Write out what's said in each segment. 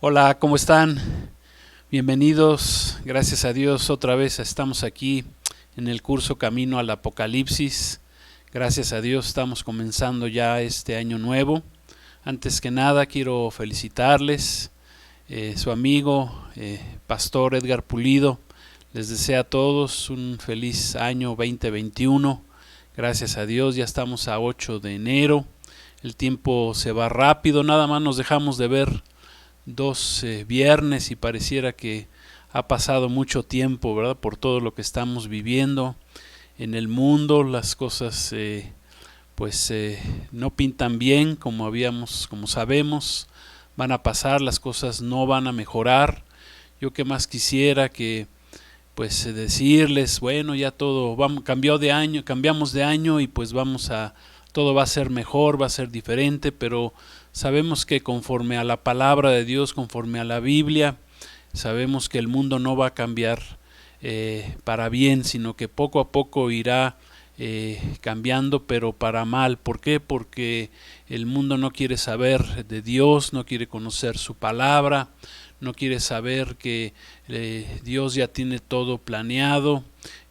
Hola, ¿cómo están? Bienvenidos, gracias a Dios otra vez estamos aquí en el curso Camino al Apocalipsis. Gracias a Dios estamos comenzando ya este año nuevo. Antes que nada quiero felicitarles, su amigo, Pastor Edgar Pulido, les desea a todos un feliz año 2021. Gracias a Dios ya estamos a 8 de enero, el tiempo se va rápido, nada más nos dejamos de ver dos viernes y pareciera que ha pasado mucho tiempo, ¿verdad? Por todo lo que estamos viviendo en el mundo, las cosas no pintan bien como sabemos, van a pasar, las cosas no van a mejorar. Yo que más quisiera que decirles, bueno, ya todo cambiamos de año y pues todo va a ser mejor, va a ser diferente, pero sabemos que conforme a la palabra de Dios, conforme a la Biblia, sabemos que el mundo no va a cambiar para bien, sino que poco a poco irá cambiando, pero para mal. ¿Por qué? Porque el mundo no quiere saber de Dios, no quiere conocer su palabra, no quiere saber que Dios ya tiene todo planeado.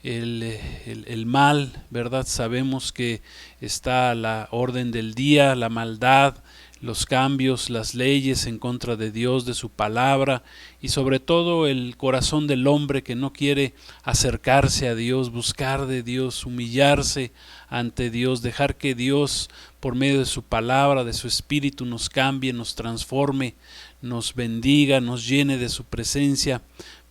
El mal, ¿verdad? Sabemos que está a la orden del día, la maldad, los cambios, las leyes en contra de Dios, de su palabra, y sobre todo el corazón del hombre que no quiere acercarse a Dios, buscar de Dios, humillarse ante Dios, dejar que Dios por medio de su palabra, de su espíritu nos cambie, nos transforme, nos bendiga, nos llene de su presencia.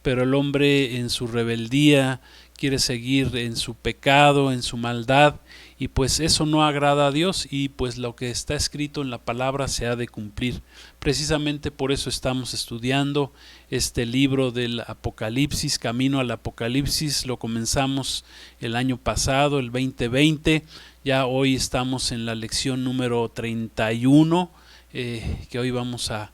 Pero el hombre en su rebeldía quiere seguir en su pecado, en su maldad, y pues eso no agrada a Dios, y pues lo que está escrito en la palabra se ha de cumplir. Precisamente por eso estamos estudiando este libro del Apocalipsis, Camino al Apocalipsis. Lo comenzamos el año pasado, el 2020, ya hoy estamos en la lección número 31, que hoy vamos a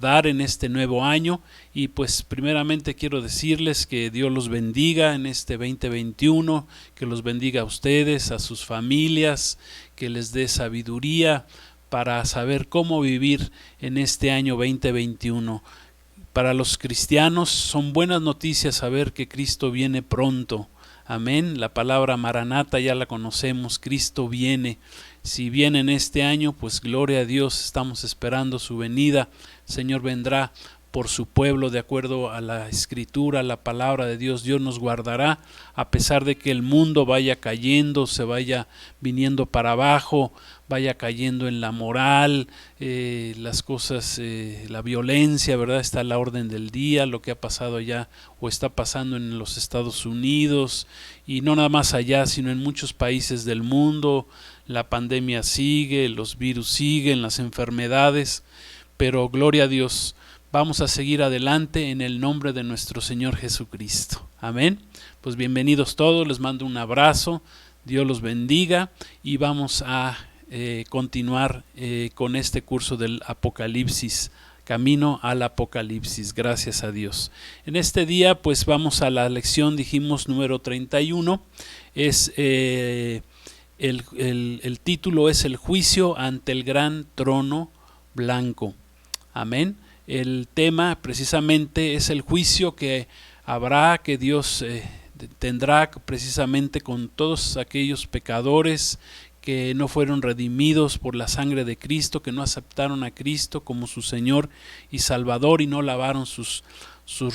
dar en este nuevo año. Y pues primeramente quiero decirles que Dios los bendiga en este 2021, que los bendiga a ustedes, a sus familias, que les dé sabiduría para saber cómo vivir en este año 2021. Para los cristianos son buenas noticias saber que Cristo viene pronto. Amén. La palabra Maranata ya la conocemos, Cristo viene. Si viene en este año, pues gloria a Dios, estamos esperando su venida. El Señor vendrá por su pueblo de acuerdo a la escritura, la palabra de Dios. Dios nos guardará a pesar de que el mundo vaya cayendo, se vaya viniendo para abajo, vaya cayendo en la moral, las cosas, la violencia, ¿verdad? Está a la orden del día, lo que ha pasado allá o está pasando en los Estados Unidos, y no nada más allá, sino en muchos países del mundo. La pandemia sigue, los virus siguen, las enfermedades, pero gloria a Dios, vamos a seguir adelante en el nombre de nuestro Señor Jesucristo. Amén. Pues bienvenidos todos, les mando un abrazo, Dios los bendiga, y vamos a continuar con este curso del Apocalipsis, Camino al Apocalipsis. Gracias a Dios. En este día pues vamos a la lección, dijimos, número 31. Es el título es El juicio ante el gran trono blanco. Amén. El tema precisamente es el juicio que habrá, que Dios tendrá precisamente con todos aquellos pecadores que no fueron redimidos por la sangre de Cristo, que no aceptaron a Cristo como su Señor y Salvador y no lavaron sus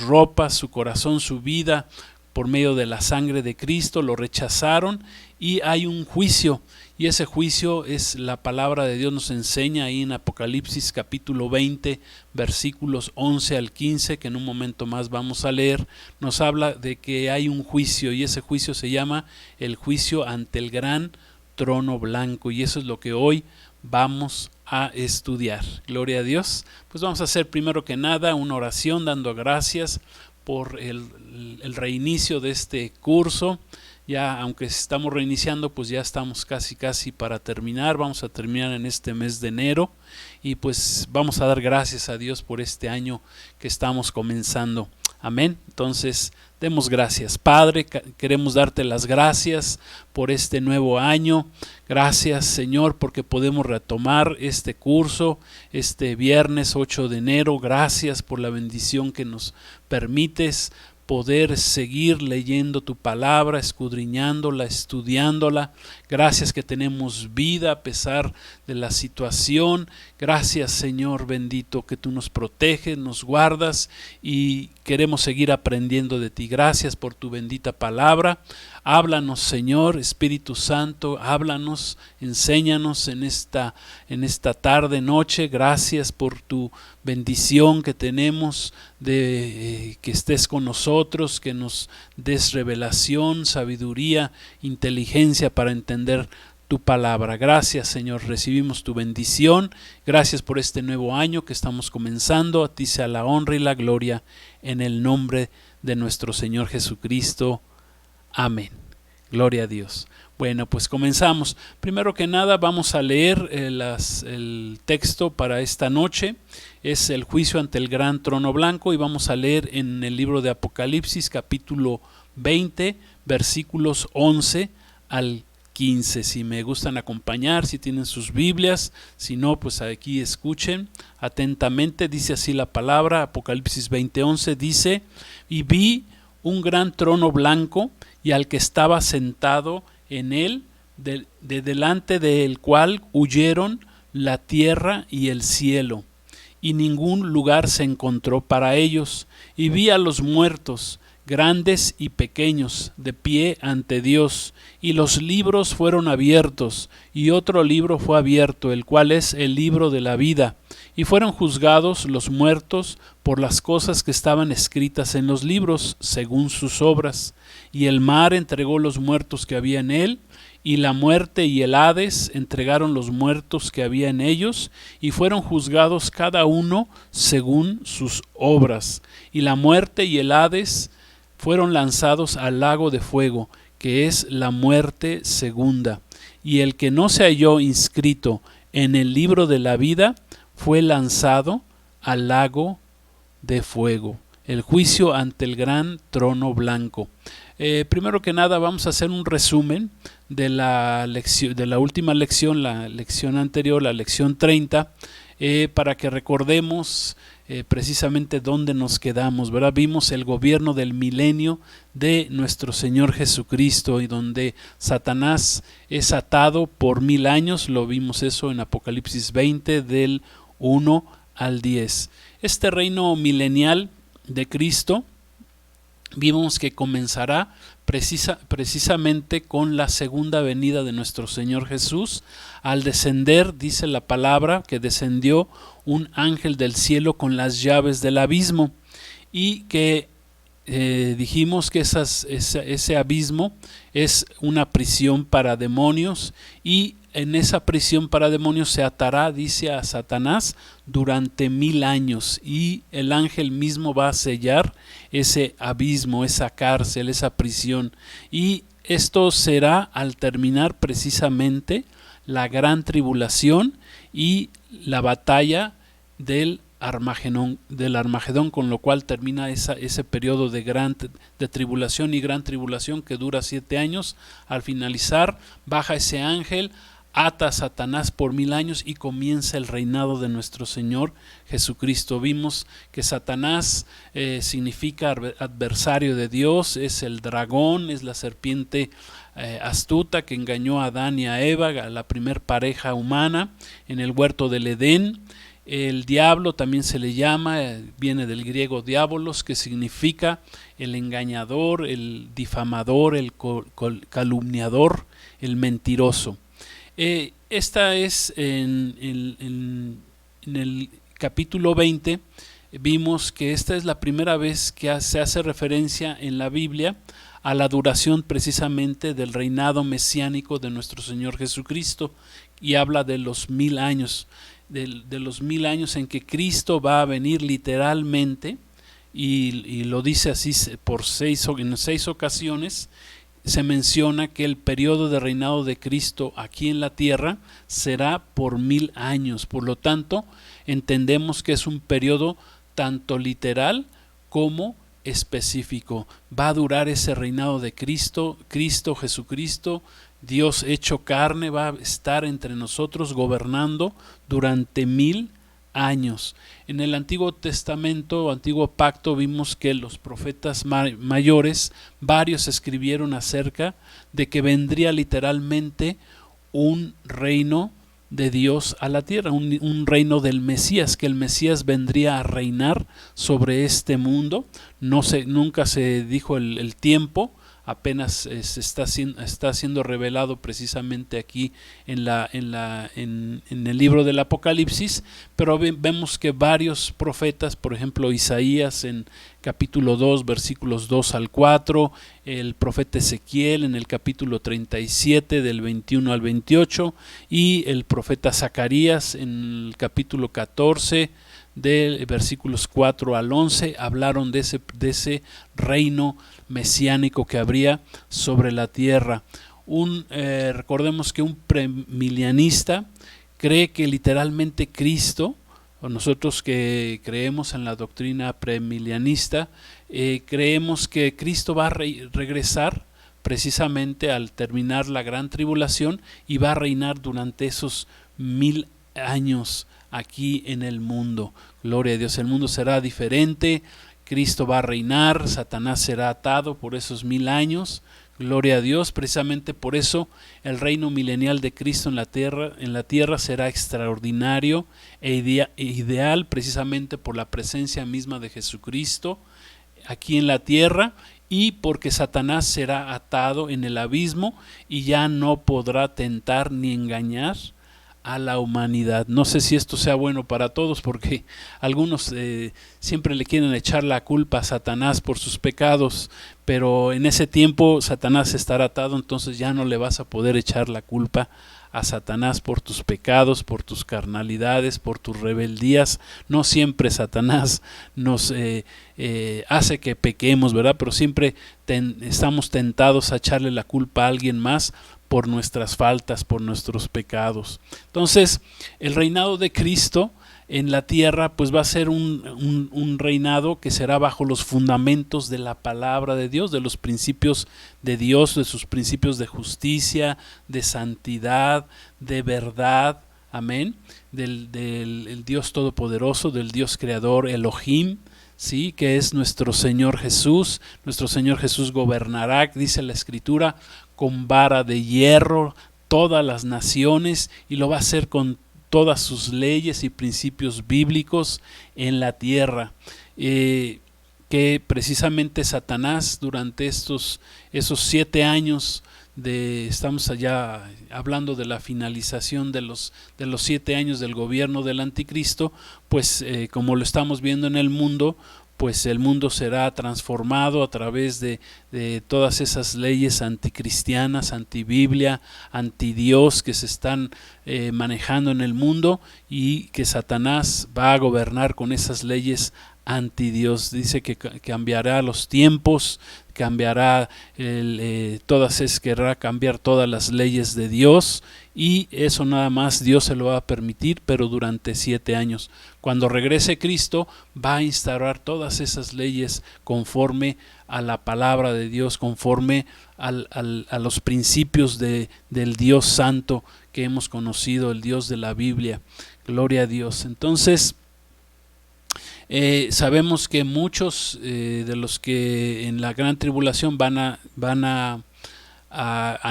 ropas, su corazón, su vida por medio de la sangre de Cristo, lo rechazaron, y hay un juicio, y ese juicio es la palabra de Dios, nos enseña ahí en Apocalipsis capítulo 20 versículos 11 al 15, que en un momento más vamos a leer. Nos habla de que hay un juicio, y ese juicio se llama el juicio ante el gran trono blanco, y eso es lo que hoy vamos a estudiar. Gloria a Dios. Pues vamos a hacer primero que nada una oración dando gracias por el reinicio de este curso. Ya aunque estamos reiniciando, pues ya estamos casi para terminar. Vamos a terminar en este mes de enero, y pues vamos a dar gracias a Dios por este año que estamos comenzando. Amén. Entonces, demos gracias. Padre, queremos darte las gracias por este nuevo año. Gracias, Señor, porque podemos retomar este curso este viernes 8 de enero. Gracias por la bendición que nos permites poder seguir leyendo tu palabra, escudriñándola, estudiándola. Gracias que tenemos vida a pesar de la situación. Gracias, Señor bendito, que tú nos proteges, nos guardas y queremos seguir aprendiendo de ti. Gracias por tu bendita palabra. Háblanos, Señor, Espíritu Santo, háblanos, enséñanos en esta tarde, noche. Gracias por tu bendición que tenemos de que estés con nosotros, que nos des revelación, sabiduría, inteligencia para entender tu palabra. Gracias, Señor, recibimos tu bendición. Gracias por este nuevo año que estamos comenzando. A ti sea la honra y la gloria en el nombre de nuestro Señor Jesucristo. Amén. Gloria a Dios. Bueno, pues comenzamos. Primero que nada vamos a leer el texto para esta noche. Es el juicio ante el gran trono blanco y vamos a leer en el libro de Apocalipsis capítulo 20 versículos 11 al 15. Si me gustan acompañar, si tienen sus Biblias, si no, pues aquí escuchen atentamente. Dice así la palabra, Apocalipsis 20:11 dice: y vi un gran trono blanco y al que estaba sentado en él, de delante del cual huyeron la tierra y el cielo, y ningún lugar se encontró para ellos. Y vi a los muertos, grandes y pequeños, de pie ante Dios, y los libros fueron abiertos, y otro libro fue abierto, el cual es el libro de la vida, y fueron juzgados los muertos por las cosas que estaban escritas en los libros, según sus obras. Y el mar entregó los muertos que había en él, y la muerte y el Hades entregaron los muertos que había en ellos, y fueron juzgados cada uno según sus obras. Y la muerte y el Hades fueron lanzados al lago de fuego, que es la muerte segunda. Y el que no se halló inscrito en el libro de la vida fue lanzado al lago de fuego. El juicio ante el gran trono blanco. Primero que nada vamos a hacer un resumen de la última lección, la lección anterior, la lección 30, para que recordemos precisamente dónde nos quedamos, ¿verdad? Vimos el gobierno del milenio de nuestro Señor Jesucristo, y donde Satanás es atado por 1000 años. Lo vimos eso en Apocalipsis 20 del 1 al 10. Este reino milenial de Cristo vimos que comenzará precisamente con la segunda venida de nuestro Señor Jesús. Al descender, dice la palabra, que descendió un ángel del cielo con las llaves del abismo, y que dijimos que ese abismo es una prisión para demonios, y en esa prisión para demonios se atará, dice, a Satanás durante 1000 años, y el ángel mismo va a sellar ese abismo, esa cárcel, esa prisión. Y esto será al terminar precisamente la gran tribulación y la batalla del Armagedón, con lo cual termina ese periodo de tribulación y gran tribulación que dura 7 años. Al finalizar, baja ese ángel, ata a Satanás por 1000 años y comienza el reinado de nuestro Señor Jesucristo. Vimos que Satanás significa adversario de Dios, es el dragón, es la serpiente astuta que engañó a Adán y a Eva, a la primer pareja humana en el huerto del Edén. El diablo también se le llama, viene del griego diabolos, que significa el engañador, el difamador, el calumniador, el mentiroso. Esta es en el capítulo 20, vimos que esta es la primera vez que se hace referencia en la Biblia a la duración precisamente del reinado mesiánico de nuestro Señor Jesucristo, y habla de los 1000 años, de los 1000 años en que Cristo va a venir literalmente, y lo dice así en 6 ocasiones. Se menciona que el periodo de reinado de Cristo aquí en la tierra será por 1000 años. Por lo tanto, entendemos que es un periodo tanto literal como específico. Va a durar ese reinado de Cristo, Jesucristo, Dios hecho carne, va a estar entre nosotros gobernando durante 1000 años. En el Antiguo Testamento, Antiguo Pacto, vimos que los profetas mayores, varios escribieron acerca de que vendría literalmente un reino de Dios a la tierra, un reino del Mesías, que el Mesías vendría a reinar sobre este mundo. Nunca se dijo el tiempo, apenas está siendo revelado precisamente aquí en el libro del Apocalipsis, pero vemos que varios profetas, por ejemplo Isaías en capítulo 2 versículos 2 al 4, el profeta Ezequiel en el capítulo 37 del 21 al 28 y el profeta Zacarías en el capítulo 14 de versículos 4 al 11 hablaron de ese reino mesiánico que habría sobre la tierra. Recordemos que un premilenialista cree que literalmente Cristo, o nosotros que creemos en la doctrina premilenialista, creemos que Cristo va a regresar precisamente al terminar la gran tribulación y va a reinar durante esos 1000 años aquí en el mundo. Gloria a Dios, el mundo será diferente, Cristo va a reinar, Satanás será atado por esos 1000 años. Gloria a Dios, precisamente por eso el reino milenial de Cristo en la tierra será extraordinario e ideal, precisamente por la presencia misma de Jesucristo aquí en la tierra y porque Satanás será atado en el abismo y ya no podrá tentar ni engañar a la humanidad. No sé si esto sea bueno para todos, porque algunos siempre le quieren echar la culpa a Satanás por sus pecados, pero en ese tiempo Satanás estará atado, entonces ya no le vas a poder echar la culpa a Satanás por tus pecados, por tus carnalidades, por tus rebeldías. No siempre Satanás nos hace que pequemos, ¿verdad? Pero siempre estamos tentados a echarle la culpa a alguien más por nuestras faltas, por nuestros pecados. Entonces, el reinado de Cristo en la tierra pues va a ser un reinado que será bajo los fundamentos de la palabra de Dios, de los principios de Dios, de sus principios de justicia, de santidad, de verdad, amén, del Dios todopoderoso, del Dios creador Elohim, sí, que es nuestro Señor Jesús. Nuestro Señor Jesús gobernará, dice la Escritura, con vara de hierro todas las naciones, y lo va a hacer con todas sus leyes y principios bíblicos en la tierra. Que precisamente Satanás durante esos 7 años estamos allá hablando de la finalización de los 7 años del gobierno del anticristo, pues como lo estamos viendo en el mundo, pues el mundo será transformado a través de todas esas leyes anticristianas, antibiblia, antidios que se están manejando en el mundo, y que Satanás va a gobernar con esas leyes antidios. Dice que cambiará los tiempos, cambiará querrá cambiar todas las leyes de Dios, y eso nada más Dios se lo va a permitir, pero durante 7 años. Cuando regrese Cristo va a instaurar todas esas leyes conforme a la palabra de Dios, conforme a los principios del Dios santo que hemos conocido, el Dios de la Biblia. Gloria a Dios. Entonces sabemos que muchos de los que en la gran tribulación van a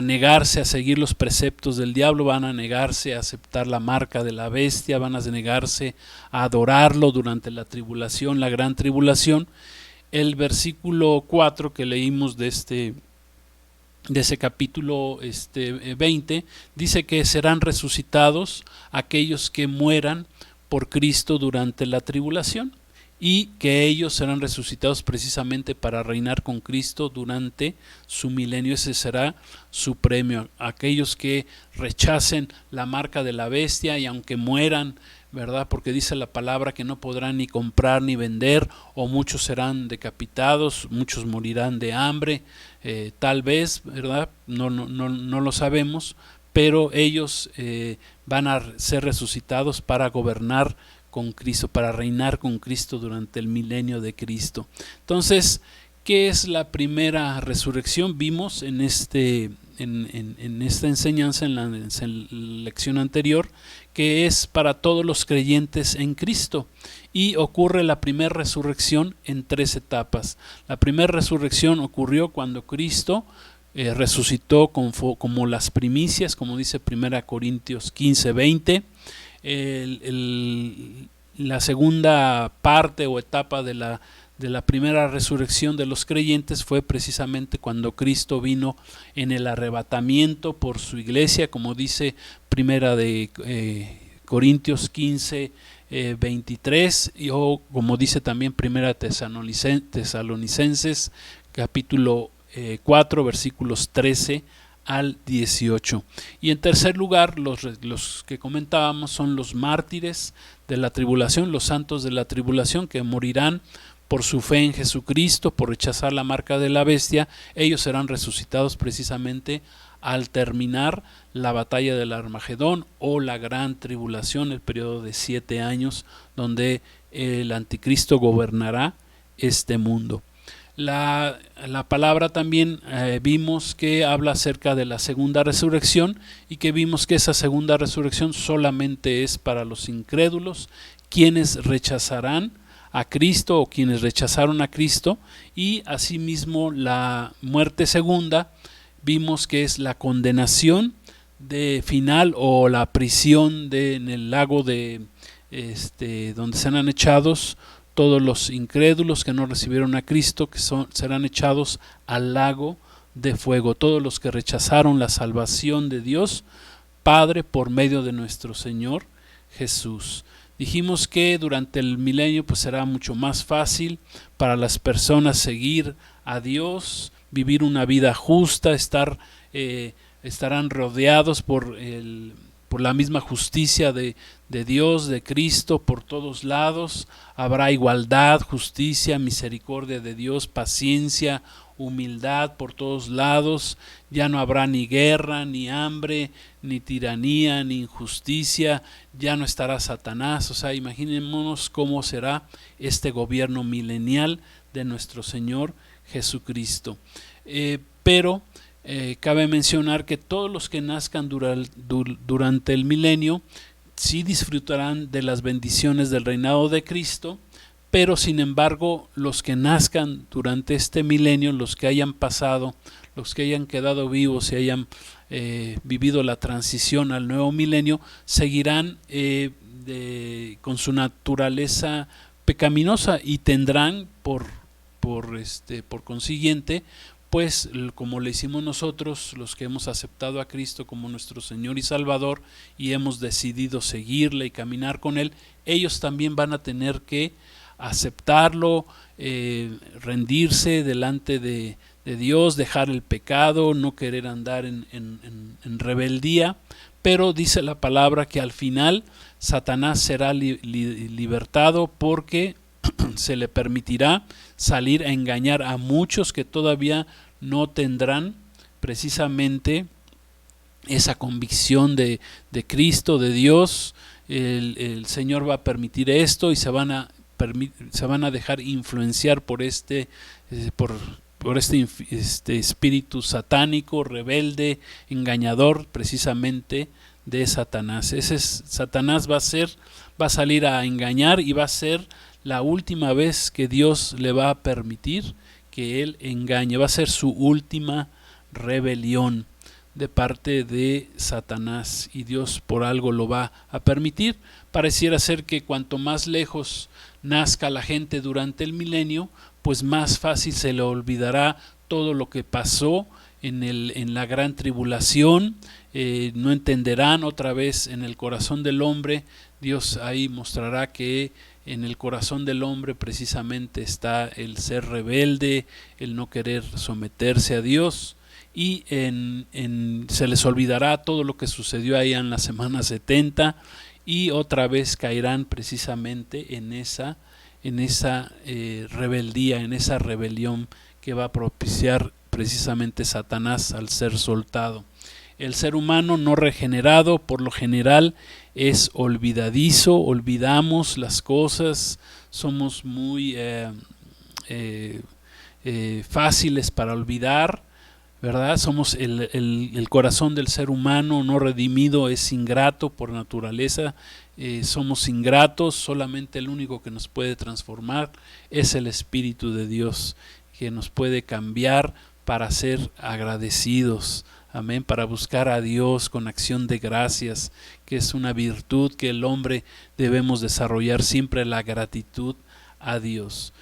negarse a seguir los preceptos del diablo, van a negarse a aceptar la marca de la bestia, van a negarse a adorarlo durante la tribulación, la gran tribulación. El versículo 4 que leímos de ese capítulo 20 dice que serán resucitados aquellos que mueran por Cristo durante la tribulación, y que ellos serán resucitados precisamente para reinar con Cristo durante su milenio. Ese será su premio. Aquellos que rechacen la marca de la bestia y aunque mueran, ¿verdad? Porque dice la palabra que no podrán ni comprar ni vender, o muchos serán decapitados, muchos morirán de hambre, tal vez, ¿verdad? No lo sabemos, pero ellos van a ser resucitados para gobernar con Cristo, para reinar con Cristo durante el milenio de Cristo. Entonces, ¿qué es la primera resurrección? Vimos en esta enseñanza, en la lección anterior, que es para todos los creyentes en Cristo, y ocurre la primera resurrección en 3 etapas. La primera resurrección ocurrió cuando Cristo resucitó como las primicias, como dice 1 Corintios 15:20. La segunda parte o etapa de la primera resurrección de los creyentes fue precisamente cuando Cristo vino en el arrebatamiento por su iglesia, como dice 1 Corintios 15:23, o como dice también 1 Tesalonicenses capítulo 4 versículos 13 al 18. Y en tercer lugar, los que comentábamos son los mártires de la tribulación, los santos de la tribulación, que morirán por su fe en Jesucristo, por rechazar la marca de la bestia. Ellos serán resucitados precisamente al terminar la batalla del Armagedón o la gran tribulación, el periodo de 7 años donde el anticristo gobernará este mundo. La palabra también vimos que habla acerca de la segunda resurrección, y que vimos que esa segunda resurrección solamente es para los incrédulos, quienes rechazarán a Cristo o quienes rechazaron a Cristo. Y asimismo la muerte segunda vimos que es la condenación de final o la prisión en el lago de donde serán echados todos los incrédulos que no recibieron a Cristo, que serán echados al lago de fuego. Todos los que rechazaron la salvación de Dios Padre por medio de nuestro Señor Jesús. Dijimos que durante el milenio pues será mucho más fácil para las personas seguir a Dios, vivir una vida justa, estarán rodeados por la misma justicia de Dios, de Cristo, por todos lados. Habrá igualdad, justicia, misericordia de Dios, paciencia, humildad por todos lados. Ya no habrá ni guerra, ni hambre, ni tiranía, ni injusticia. Ya no estará Satanás. O sea, imaginémonos cómo será este gobierno milenial de nuestro Señor Jesucristo. Pero cabe mencionar que todos los que nazcan durante el milenio sí disfrutarán de las bendiciones del reinado de Cristo, pero sin embargo los que nazcan durante este milenio, los que hayan pasado, los que hayan quedado vivos y hayan vivido la transición al nuevo milenio, seguirán con su naturaleza pecaminosa y tendrán por consiguiente, pues como le hicimos nosotros, los que hemos aceptado a Cristo como nuestro Señor y Salvador y hemos decidido seguirle y caminar con Él, ellos también van a tener que aceptarlo, rendirse delante de Dios, dejar el pecado, no querer andar en rebeldía. Pero dice la palabra que al final Satanás será libertado, porque se le permitirá salir a engañar a muchos que todavía no tendrán precisamente esa convicción de Cristo, de Dios. El Señor va a permitir esto y se van a dejar influenciar por este espíritu satánico, rebelde, engañador, precisamente de Satanás. Satanás va a salir a engañar, y va a ser la última vez que Dios le va a permitir que él engañe. Va a ser su última rebelión de parte de Satanás, y Dios por algo lo va a permitir. Pareciera ser que cuanto más lejos nazca la gente durante el milenio, pues más fácil se le olvidará todo lo que pasó en la gran tribulación. No entenderán otra vez en el corazón del hombre. Dios ahí mostrará que en el corazón del hombre precisamente está el ser rebelde, el no querer someterse a Dios, y se les olvidará todo lo que sucedió ahí en la semana 70, y otra vez caerán precisamente en esa rebeldía, en esa rebelión que va a propiciar precisamente Satanás al ser soltado. el ser humano no regenerado por lo general es olvidadizo, olvidamos las cosas, somos muy fáciles para olvidar, ¿verdad? Somos el corazón del ser humano no redimido es ingrato por naturaleza, somos ingratos, solamente el único que nos puede transformar es el Espíritu de Dios, que nos puede cambiar para ser agradecidos, amén, para buscar a Dios con acción de gracias, que es una virtud que el hombre debemos desarrollar siempre, la gratitud a Dios.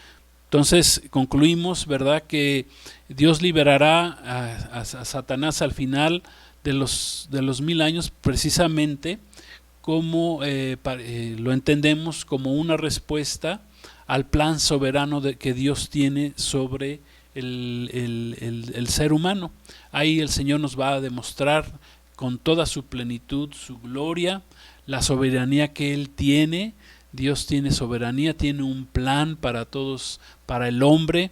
Entonces concluimos, ¿verdad?, que Dios liberará a Satanás al final de los 1000 años, precisamente como lo entendemos como una respuesta al plan soberano que Dios tiene sobre el ser humano. Ahí el Señor nos va a demostrar con toda su plenitud, su gloria, la soberanía que Él tiene. Dios tiene soberanía, tiene un plan para todos, para el hombre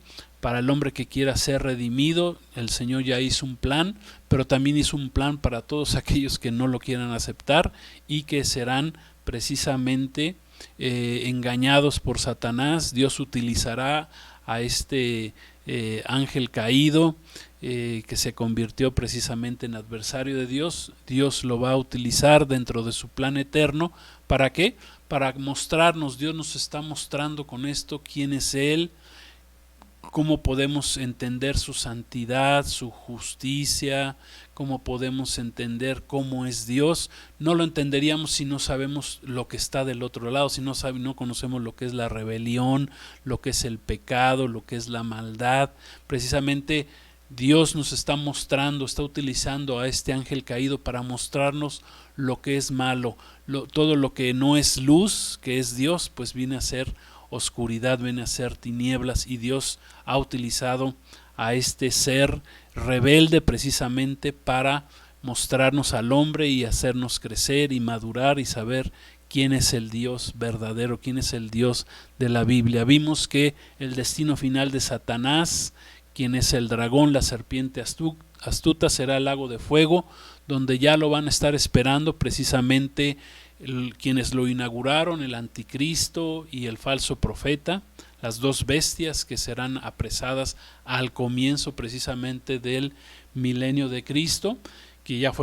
que quiera ser redimido. El Señor ya hizo un plan, pero también hizo un plan para todos aquellos que no lo quieran aceptar y que serán precisamente engañados por Satanás. Dios utilizará a este ángel caído que se convirtió precisamente en adversario de Dios. Dios lo va a utilizar dentro de su plan eterno. ¿Para qué? Para mostrarnos, Dios nos está mostrando con esto quién es Él, cómo podemos entender su santidad, su justicia, cómo podemos entender cómo es Dios. No lo entenderíamos si no sabemos lo que está del otro lado, si no conocemos lo que es la rebelión, lo que es el pecado, lo que es la maldad. Precisamente Dios nos está mostrando, está utilizando a este ángel caído para mostrarnos lo que es malo. Todo lo que no es luz, que es Dios, pues viene a ser oscuridad, viene a ser tinieblas, y Dios ha utilizado a este ser rebelde precisamente para mostrarnos al hombre y hacernos crecer y madurar y saber quién es el Dios verdadero, quién es el Dios de la Biblia. Vimos que el destino final de Satanás, quien es el dragón, la serpiente astuta, será el lago de fuego, donde ya lo van a estar esperando precisamente quienes lo inauguraron, el anticristo y el falso profeta, las dos bestias que serán apresadas al comienzo precisamente del milenio de Cristo, que ya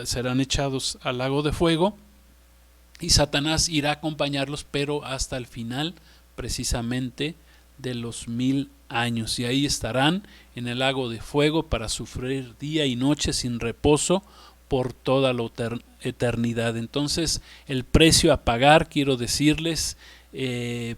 serán echados al lago de fuego, y Satanás irá a acompañarlos, pero hasta el final precisamente de los 1000 años, y ahí estarán en el lago de fuego para sufrir día y noche sin reposo por toda la eternidad. Entonces el precio a pagar, quiero decirles,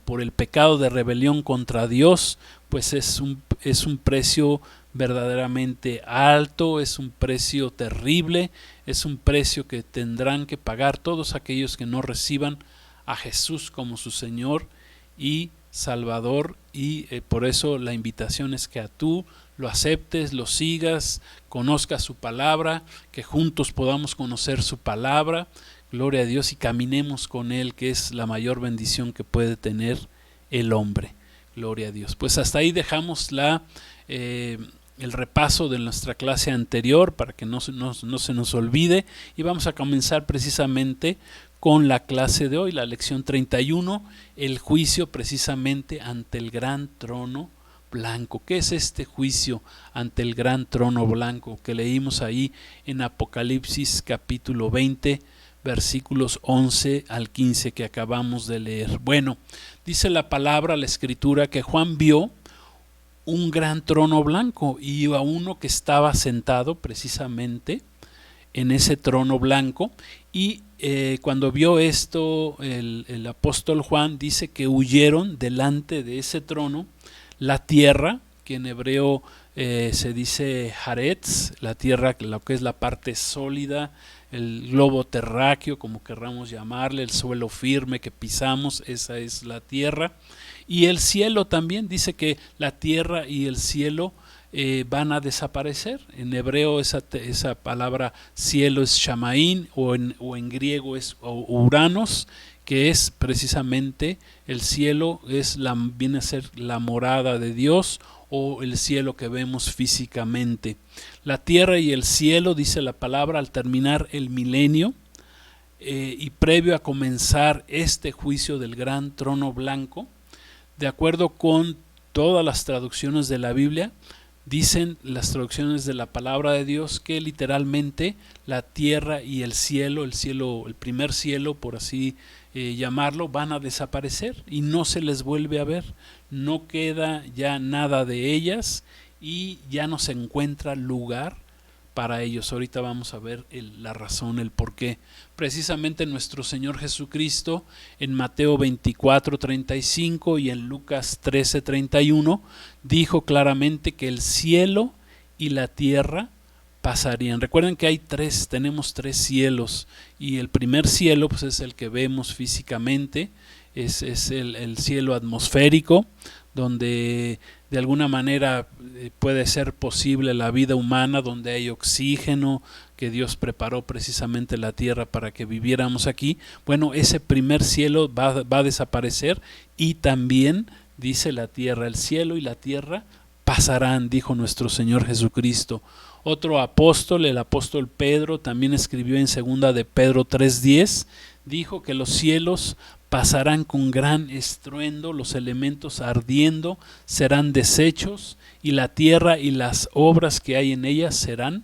por el pecado de rebelión contra Dios, pues es un precio verdaderamente alto, es un precio terrible, es un precio que tendrán que pagar todos aquellos que no reciban a Jesús como su Señor y Salvador, y por eso la invitación es que a tú lo aceptes, lo sigas, conozcas su palabra, que juntos podamos conocer su palabra, gloria a Dios, y caminemos con Él, que es la mayor bendición que puede tener el hombre, gloria a Dios. Pues hasta ahí dejamos el repaso de nuestra clase anterior para que no se nos olvide, y vamos a comenzar precisamente con la clase de hoy, la lección 31, el juicio precisamente ante el gran trono blanco. ¿Qué es este juicio ante el gran trono blanco que leímos ahí en Apocalipsis capítulo 20, versículos 11 al 15 que acabamos de leer? Bueno, dice la palabra, la escritura, que Juan vio un gran trono blanco y a uno que estaba sentado precisamente en ese trono blanco, y cuando vio esto el apóstol Juan dice que huyeron delante de ese trono la tierra, que en hebreo se dice Haaretz, la tierra, lo que es la parte sólida, el globo terráqueo, como querramos llamarle, el suelo firme que pisamos, esa es la tierra, y el cielo también, dice que la tierra y el cielo van a desaparecer. En hebreo esa palabra cielo es shamaín, o en griego es uranos, que es precisamente el cielo, viene a ser la morada de Dios, o el cielo que vemos físicamente. La tierra y el cielo, dice la palabra, al terminar el milenio y previo a comenzar este juicio del gran trono blanco, de acuerdo con todas las traducciones de la Biblia, dicen las traducciones de la palabra de Dios que literalmente la tierra y el cielo, el primer cielo, por así llamarlo, van a desaparecer y no se les vuelve a ver, no queda ya nada de ellas y ya no se encuentra lugar para ellos. Ahorita vamos a ver la razón, el por qué. Precisamente nuestro Señor Jesucristo en Mateo 24:35 y en Lucas 13:31 dijo claramente que el cielo y la tierra pasarían. Recuerden que tenemos tres cielos, y el primer cielo pues es el que vemos físicamente, es el cielo atmosférico, donde de alguna manera puede ser posible la vida humana, donde hay oxígeno, que Dios preparó precisamente la tierra para que viviéramos aquí. Bueno, ese primer cielo va a desaparecer, y también dice la tierra, el cielo y la tierra pasarán, dijo nuestro Señor Jesucristo. Otro apóstol, el apóstol Pedro, también escribió en segunda de Pedro 3:10, dijo que los cielos pasarán con gran estruendo, los elementos ardiendo serán deshechos, y la tierra y las obras que hay en ella serán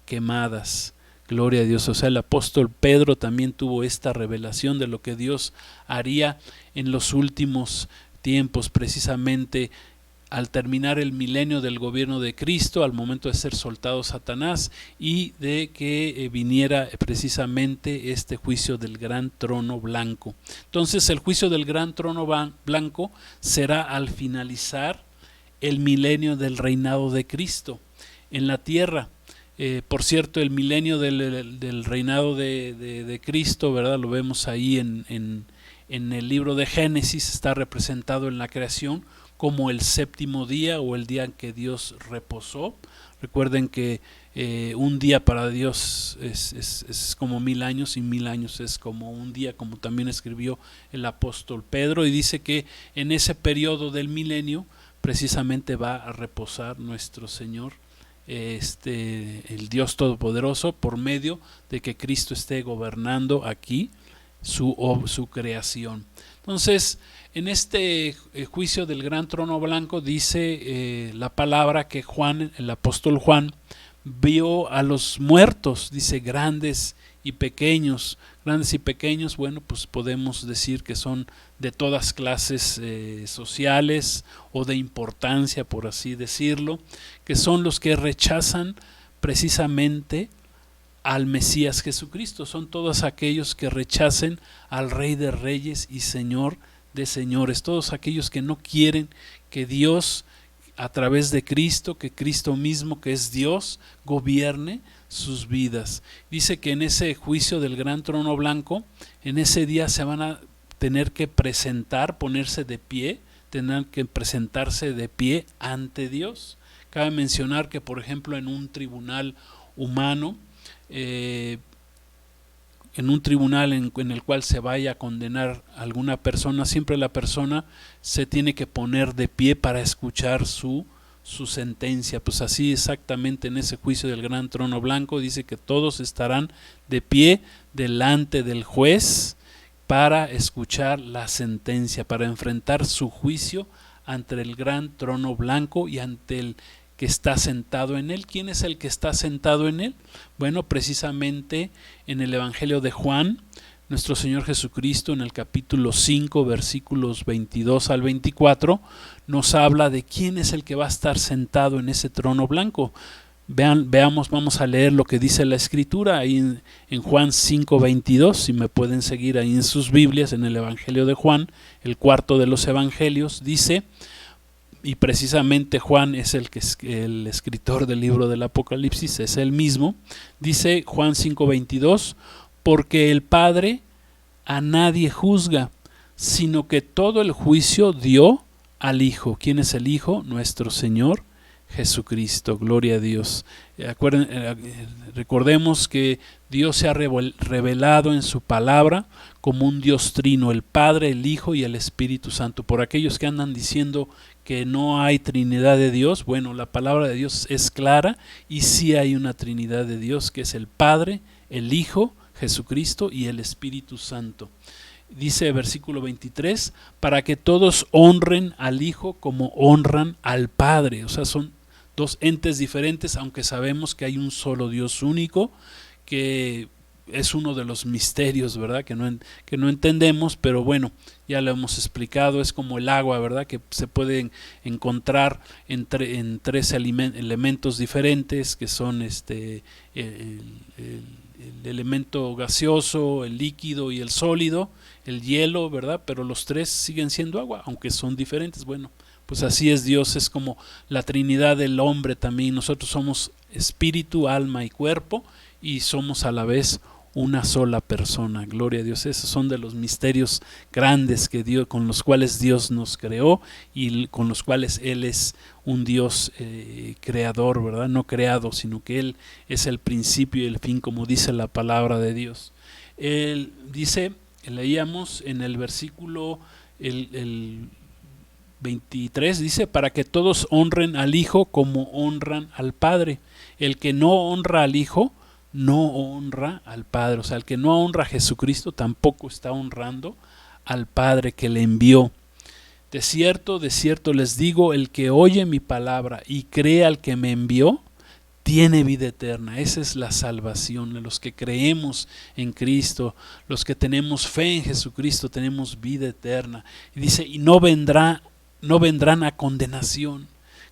quemadas. Gloria a Dios. O sea, el apóstol Pedro también tuvo esta revelación de lo que Dios haría en los últimos tiempos, precisamente al terminar el milenio del gobierno de Cristo, al momento de ser soltado Satanás y de que viniera precisamente este juicio del gran trono blanco. Entonces el juicio del gran trono blanco será al finalizar el milenio del reinado de Cristo en la tierra. Por cierto, el milenio del reinado de Cristo, ¿verdad? Lo vemos ahí en el libro de Génesis, está representado en la creación como el séptimo día, o el día en que Dios reposó. Recuerden que un día para Dios es como 1000 años, y 1000 años es como un día, como también escribió el apóstol Pedro, y dice que en ese periodo del milenio precisamente va a reposar nuestro Señor, el Dios Todopoderoso, por medio de que Cristo esté gobernando aquí su creación. Entonces, en este juicio del gran trono blanco dice la palabra que Juan, el apóstol Juan, vio a los muertos, dice grandes y pequeños. Grandes y pequeños, bueno, pues podemos decir que son de todas clases sociales o de importancia, por así decirlo, que son los que rechazan precisamente al Mesías Jesucristo. Son todos aquellos que rechacen al Rey de Reyes y Señor de señores, todos aquellos que no quieren que Dios, a través de Cristo, que Cristo mismo, que es Dios, gobierne sus vidas. Dice que en ese juicio del gran trono blanco, en ese día se van a tener que ponerse de pie, tendrán que presentarse de pie ante Dios. Cabe mencionar que, por ejemplo, en un tribunal humano, en un tribunal en el cual se vaya a condenar a alguna persona, siempre la persona se tiene que poner de pie para escuchar su sentencia. Pues así exactamente en ese juicio del gran trono blanco dice que todos estarán de pie delante del juez para escuchar la sentencia, para enfrentar su juicio ante el gran trono blanco y ante el que está sentado en él. ¿Quién es el que está sentado en él? Bueno, precisamente en el Evangelio de Juan, nuestro Señor Jesucristo, en el capítulo 5, versículos 22 al 24, nos habla de quién es el que va a estar sentado en ese trono blanco. Veamos, vamos a leer lo que dice la Escritura ahí en Juan 5:22, si me pueden seguir ahí en sus Biblias, en el Evangelio de Juan, el cuarto de los Evangelios, dice, y precisamente Juan es el escritor del libro del Apocalipsis, es él mismo. Dice Juan 5:22, porque el Padre a nadie juzga, sino que todo el juicio dio al Hijo. ¿Quién es el Hijo? Nuestro Señor Jesucristo. Gloria a Dios. Recordemos que Dios se ha revelado en su palabra como un Dios trino, el Padre, el Hijo y el Espíritu Santo. Por aquellos que andan diciendo que no hay Trinidad de Dios, bueno, la palabra de Dios es clara y sí hay una Trinidad de Dios, que es el Padre, el Hijo, Jesucristo y el Espíritu Santo. Dice versículo 23, para que todos honren al Hijo como honran al Padre. O sea, son dos entes diferentes, aunque sabemos que hay un solo Dios único, que es uno de los misterios, ¿verdad? Que no entendemos, pero bueno, ya lo hemos explicado. Es como el agua, ¿verdad? Que se pueden encontrar en tres elementos diferentes, que son el elemento gaseoso, el líquido y el sólido, el hielo, ¿verdad? Pero los tres siguen siendo agua, aunque son diferentes. Bueno, pues así es Dios, es como la Trinidad del hombre también. Nosotros somos espíritu, alma y cuerpo, y somos a la vez una sola persona. Gloria a Dios. Esos son de los misterios grandes que Dios, con los cuales Dios nos creó y con los cuales Él es un Dios creador, ¿verdad? No creado, sino que Él es el principio y el fin, como dice la palabra de Dios. Él dice, leíamos en el versículo el 23, dice, para que todos honren al Hijo como honran al Padre. El que no honra al Hijo no honra al Padre. O sea, el que no honra a Jesucristo tampoco está honrando al Padre que le envió. De cierto les digo, el que oye mi palabra y cree al que me envió, tiene vida eterna. Esa es la salvación. De los que creemos en Cristo, los que tenemos fe en Jesucristo, tenemos vida eterna. Y dice, y no vendrán a condenación.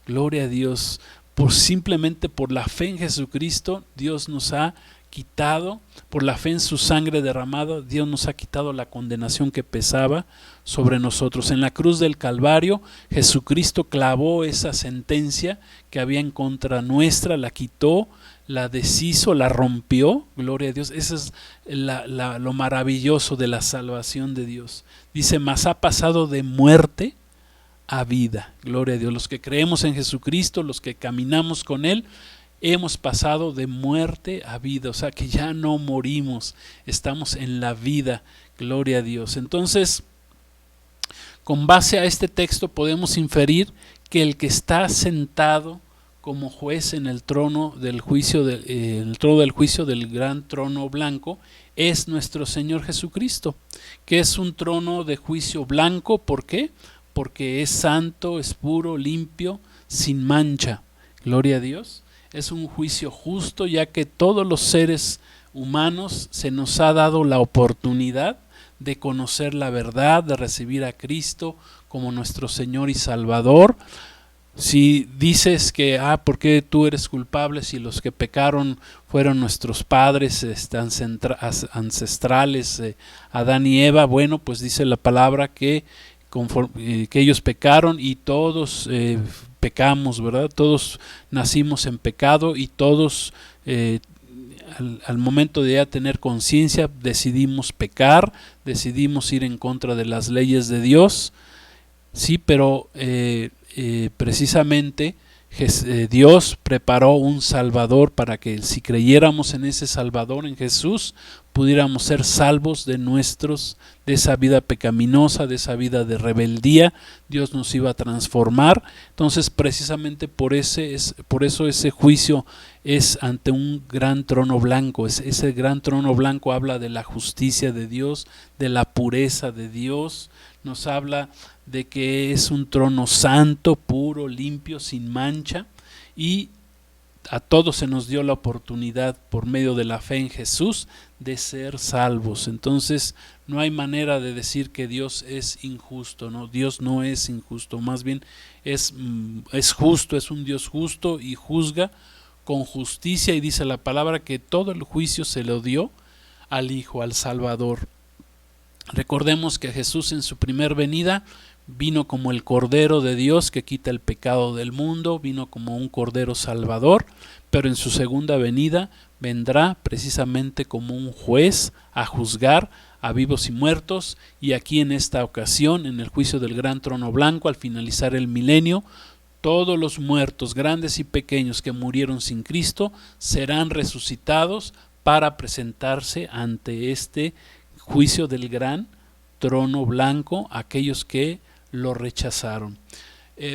Gloria a Dios. Simplemente por la fe en Jesucristo, Dios nos ha quitado, por la fe en su sangre derramada, Dios nos ha quitado la condenación que pesaba sobre nosotros. En la cruz del Calvario, Jesucristo clavó esa sentencia que había en contra nuestra, la quitó, la deshizo, la rompió. Gloria a Dios. Eso es lo maravilloso de la salvación de Dios. Dice, mas ha pasado de muerte a vida. Gloria a Dios. Los que creemos en Jesucristo, los que caminamos con Él, hemos pasado de muerte a vida. O sea que ya no morimos, estamos en la vida. Gloria a Dios. Entonces, con base a este texto podemos inferir que el que está sentado como juez en el trono del juicio, el trono del juicio del gran trono blanco, es nuestro Señor Jesucristo, que es un trono de juicio blanco. ¿Por qué? Porque es santo, es puro, limpio, sin mancha. Gloria a Dios. Es un juicio justo, ya que todos los seres humanos se nos ha dado la oportunidad de conocer la verdad, de recibir a Cristo como nuestro Señor y Salvador. Si dices que, ¿por qué tú eres culpable si los que pecaron fueron nuestros padres ancestrales, Adán y Eva? Bueno, pues dice la palabra que que ellos pecaron y todos pecamos, ¿verdad? Todos nacimos en pecado y todos al momento de ya tener conciencia decidimos pecar, decidimos ir en contra de las leyes de Dios. Sí, pero precisamente Dios preparó un Salvador para que si creyéramos en ese Salvador, en Jesús, pudiéramos ser salvos de esa vida pecaminosa, de esa vida de rebeldía. Dios nos iba a transformar. Entonces, precisamente por eso ese juicio es ante un gran trono blanco. Ese gran trono blanco habla de la justicia de Dios, de la pureza de Dios. Nos habla de que es un trono santo, puro, limpio, sin mancha, y a todos se nos dio la oportunidad por medio de la fe en Jesús de ser salvos. Entonces no hay manera de decir que Dios es injusto, ¿no? Dios no es injusto, más bien es justo, es un Dios justo y juzga con justicia, y dice la palabra que todo el juicio se lo dio al Hijo, al Salvador. Recordemos que Jesús en su primer venida vino como el Cordero de Dios que quita el pecado del mundo, vino como un Cordero Salvador, pero en su segunda venida vendrá precisamente como un juez a juzgar a vivos y muertos, y aquí en esta ocasión, en el juicio del gran trono blanco, al finalizar el milenio, todos los muertos, grandes y pequeños, que murieron sin Cristo, serán resucitados para presentarse ante este juicio del gran trono blanco, aquellos que lo rechazaron.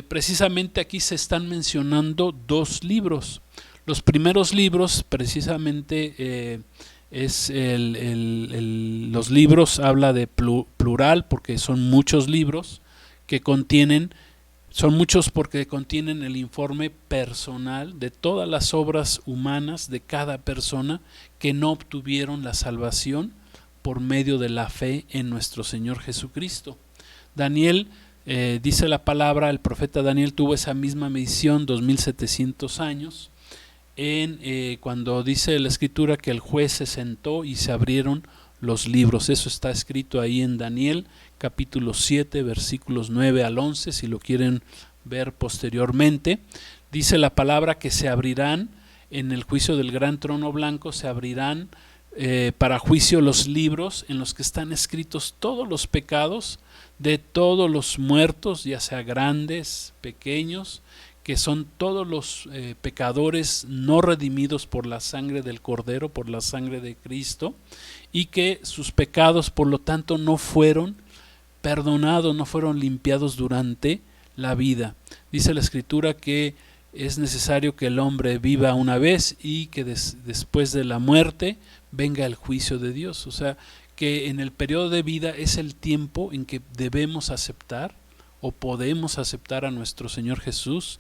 Precisamente aquí se están mencionando dos libros. Los primeros libros, precisamente, los libros habla de plural, porque son muchos libros que contienen, son muchos porque contienen el informe personal de todas las obras humanas de cada persona que no obtuvieron la salvación por medio de la fe en nuestro Señor Jesucristo. Daniel, dice la palabra, el profeta Daniel tuvo esa misma visión 2700 años, cuando dice la escritura que el juez se sentó y se abrieron los libros. Eso está escrito ahí en Daniel capítulo 7 versículos 9 al 11, si lo quieren ver posteriormente. Dice la palabra que se abrirán en el juicio del gran trono blanco, se abrirán para juicio los libros en los que están escritos todos los pecados de todos los muertos, ya sea grandes, pequeños, que son todos los pecadores no redimidos por la sangre del Cordero, por la sangre de Cristo, y que sus pecados por lo tanto no fueron perdonados, no fueron limpiados durante la vida. Dice la Escritura que es necesario que el hombre viva una vez y que después de la muerte venga el juicio de Dios. O sea, que en el periodo de vida es el tiempo en que debemos aceptar o podemos aceptar a nuestro Señor Jesús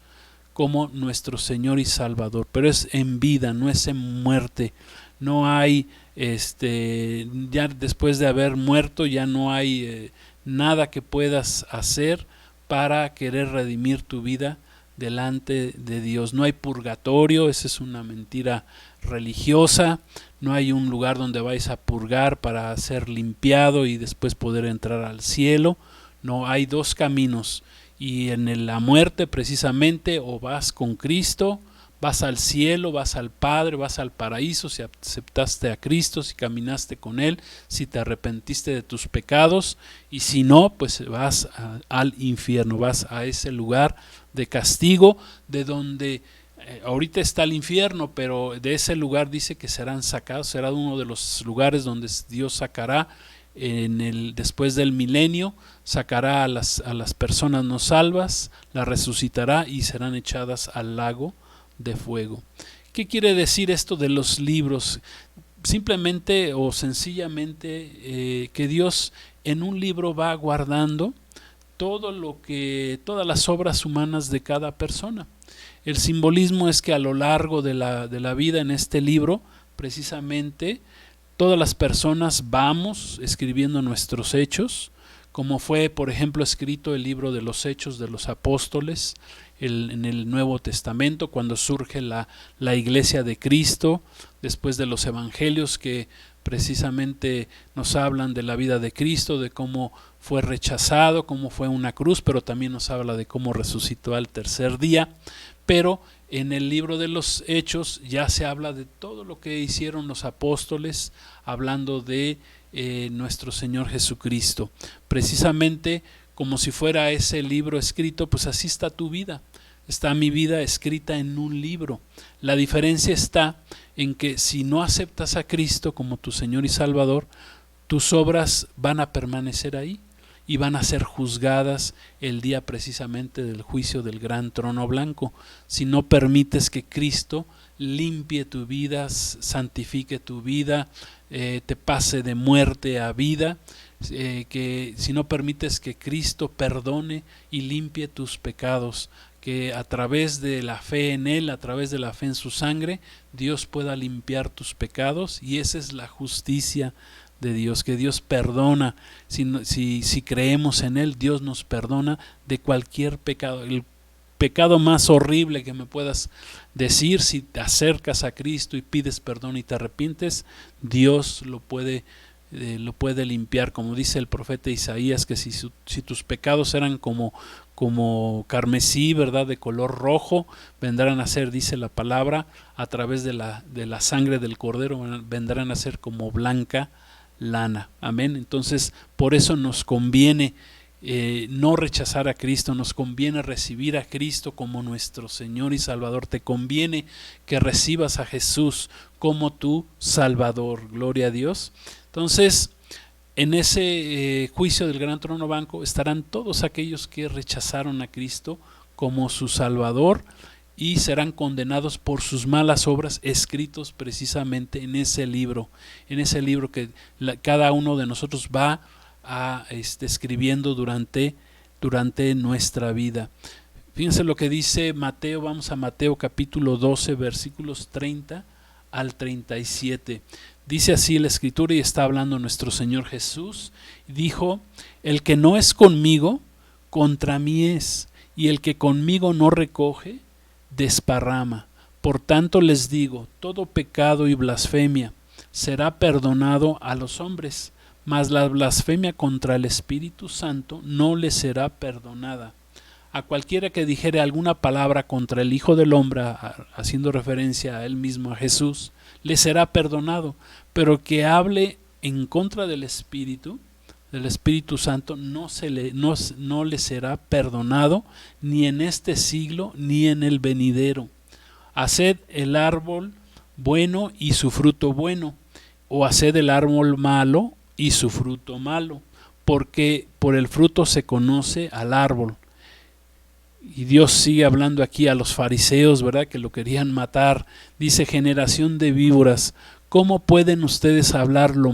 como nuestro Señor y Salvador, pero es en vida, no es en muerte. No hay, ya después de haber muerto, ya no hay nada que puedas hacer para querer redimir tu vida delante de Dios. No hay purgatorio, esa es una mentira religiosa. No hay un lugar donde vais a purgar para ser limpiado y después poder entrar al cielo. No, hay dos caminos, y en la muerte precisamente o vas con Cristo, vas al cielo, vas al Padre, vas al paraíso si aceptaste a Cristo, si caminaste con Él, si te arrepentiste de tus pecados, y si no, pues vas al infierno, vas a ese lugar de castigo de donde ahorita está el infierno, pero de ese lugar dice que serán sacados, será uno de los lugares donde Dios sacará después del milenio, sacará a las personas no salvas, las resucitará y serán echadas al lago de fuego. ¿Qué quiere decir esto de los libros? Simplemente o sencillamente que Dios en un libro va guardando todas las obras humanas de cada persona. El simbolismo es que a lo largo de la vida en este libro, precisamente, todas las personas vamos escribiendo nuestros hechos, como fue, por ejemplo, escrito el libro de los Hechos de los Apóstoles en el Nuevo Testamento, cuando surge la Iglesia de Cristo, después de los Evangelios que precisamente nos hablan de la vida de Cristo, de cómo fue rechazado, cómo fue una cruz, pero también nos habla de cómo resucitó al tercer día. Pero en el libro de los Hechos ya se habla de todo lo que hicieron los apóstoles, hablando de nuestro Señor Jesucristo. Precisamente como si fuera ese libro escrito, pues así está tu vida. Está mi vida escrita en un libro. La diferencia está en que si no aceptas a Cristo como tu Señor y Salvador, tus obras van a permanecer ahí y van a ser juzgadas el día precisamente del juicio del gran trono blanco. Si no permites que Cristo limpie tu vida, santifique tu vida, te pase de muerte a vida, que si no permites que Cristo perdone y limpie tus pecados, que a través de la fe en Él, a través de la fe en su sangre, Dios pueda limpiar tus pecados, y esa es la justicia de Dios, que Dios perdona. Si creemos en Él, Dios nos perdona de cualquier pecado. El pecado más horrible que me puedas decir, si te acercas a Cristo y pides perdón y te arrepientes, Dios lo puede limpiar, como dice el profeta Isaías, que si tus pecados eran como carmesí, ¿verdad?, de color rojo, vendrán a ser, dice la palabra, a través de la sangre del Cordero, vendrán a ser como blanca lana. Amén. Entonces, por eso nos conviene no rechazar a Cristo, nos conviene recibir a Cristo como nuestro Señor y Salvador. Te conviene que recibas a Jesús como tu Salvador, gloria a Dios. Entonces, en ese juicio del gran trono blanco estarán todos aquellos que rechazaron a Cristo como su Salvador y serán condenados por sus malas obras, escritos precisamente en ese libro que cada uno de nosotros va escribiendo durante nuestra vida. Fíjense lo que dice Mateo. Vamos a Mateo capítulo 12 versículos 30 al 37. Dice así la escritura, y está hablando nuestro Señor Jesús. Dijo: el que no es conmigo, contra mí es, y el que conmigo no recoge, desparrama. Por tanto les digo, todo pecado y blasfemia será perdonado a los hombres, mas la blasfemia contra el Espíritu Santo no le será perdonada. A cualquiera que dijere alguna palabra contra el Hijo del Hombre, haciendo referencia a él mismo, a Jesús, le será perdonado, pero que hable en contra del Espíritu Santo, no le será perdonado, ni en este siglo, ni en el venidero. Haced el árbol bueno y su fruto bueno, o haced el árbol malo y su fruto malo, porque por el fruto se conoce al árbol. Y Dios sigue hablando aquí a los fariseos, ¿verdad?, que lo querían matar. Dice: generación de víboras, ¿cómo pueden ustedes hablar lo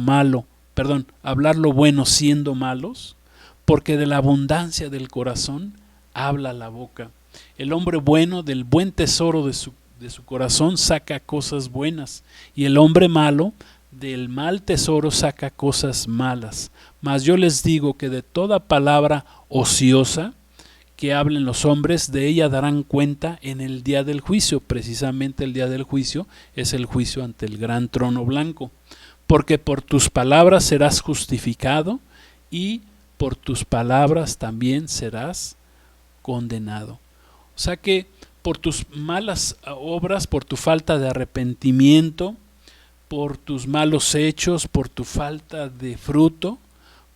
bueno siendo malos? Porque de la abundancia del corazón habla la boca. El hombre bueno del buen tesoro de su corazón saca cosas buenas, y el hombre malo del mal tesoro saca cosas malas. Mas yo les digo que de toda palabra ociosa que hablen los hombres, de ella darán cuenta en el día del juicio. Precisamente el día del juicio es el juicio ante el gran trono blanco. Porque por tus palabras serás justificado, y por tus palabras también serás condenado. O sea que por tus malas obras, por tu falta de arrepentimiento, por tus malos hechos, por tu falta de fruto,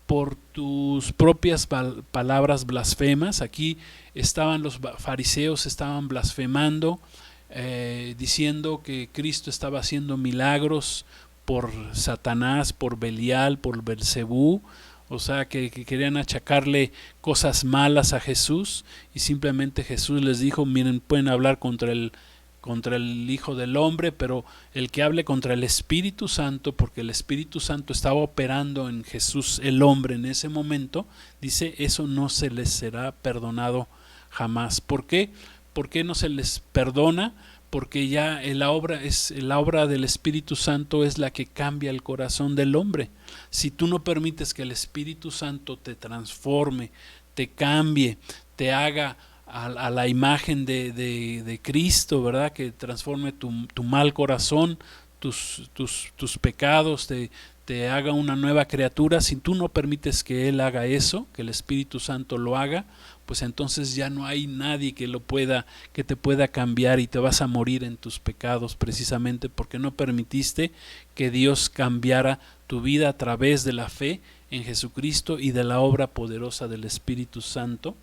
por tus propias palabras blasfemas. Aquí estaban los fariseos, estaban blasfemando, diciendo que Cristo estaba haciendo milagros por Satanás, por Belial, por Belcebú. O sea, que querían achacarle cosas malas a Jesús, y simplemente Jesús les dijo: miren, pueden hablar contra el Hijo del Hombre, pero el que hable contra el Espíritu Santo, porque el Espíritu Santo estaba operando en Jesús el hombre en ese momento, dice, eso no se les será perdonado jamás. ¿Por qué? ¿Por qué no se les perdona? Porque ya la obra del Espíritu Santo es la que cambia el corazón del hombre. Si tú no permites que el Espíritu Santo te transforme, te cambie, te haga a la imagen de Cristo, ¿verdad?, que transforme tu mal corazón, tus pecados, te haga una nueva criatura. Si tú no permites que Él haga eso, que el Espíritu Santo lo haga, pues entonces ya no hay nadie que te pueda cambiar, y te vas a morir en tus pecados, precisamente porque no permitiste que Dios cambiara tu vida a través de la fe en Jesucristo y de la obra poderosa del Espíritu Santo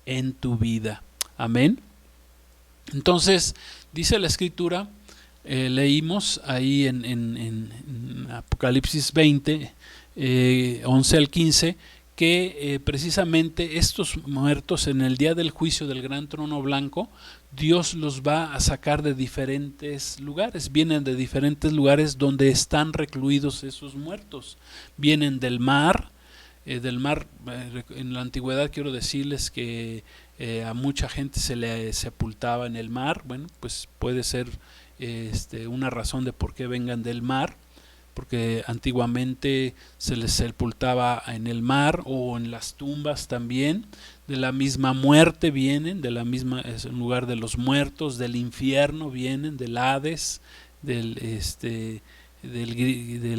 en tu vida. Amén. Entonces, dice la Escritura, leímos ahí en Apocalipsis 20, 11 al 15, que precisamente estos muertos en el día del juicio del gran trono blanco, Dios los va a sacar de diferentes lugares. Vienen de diferentes lugares donde están recluidos esos muertos. Vienen del mar. En la antigüedad, quiero decirles que a mucha gente se le sepultaba en el mar. Bueno, pues puede ser una razón de por qué vengan del mar, porque antiguamente se les sepultaba en el mar o en las tumbas también. De la misma muerte vienen, es el lugar de los muertos. Del infierno vienen, del Hades, del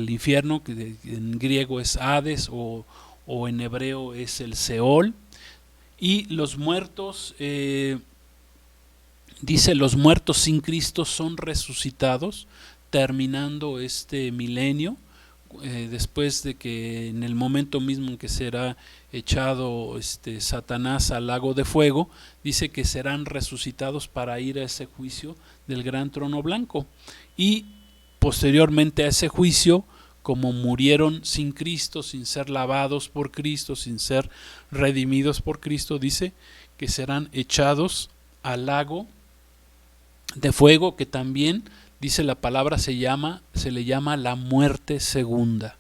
infierno, que en griego es Hades, o en hebreo es el Seol. Y los muertos, dice, los muertos sin Cristo son resucitados terminando este milenio, después de que en el momento mismo en que será echado Satanás al lago de fuego, dice que serán resucitados para ir a ese juicio del gran trono blanco. Y posteriormente a ese juicio, como murieron sin Cristo, sin ser lavados por Cristo, sin ser redimidos por Cristo, dice que serán echados al lago de fuego, que también dice la palabra se le llama la muerte segunda.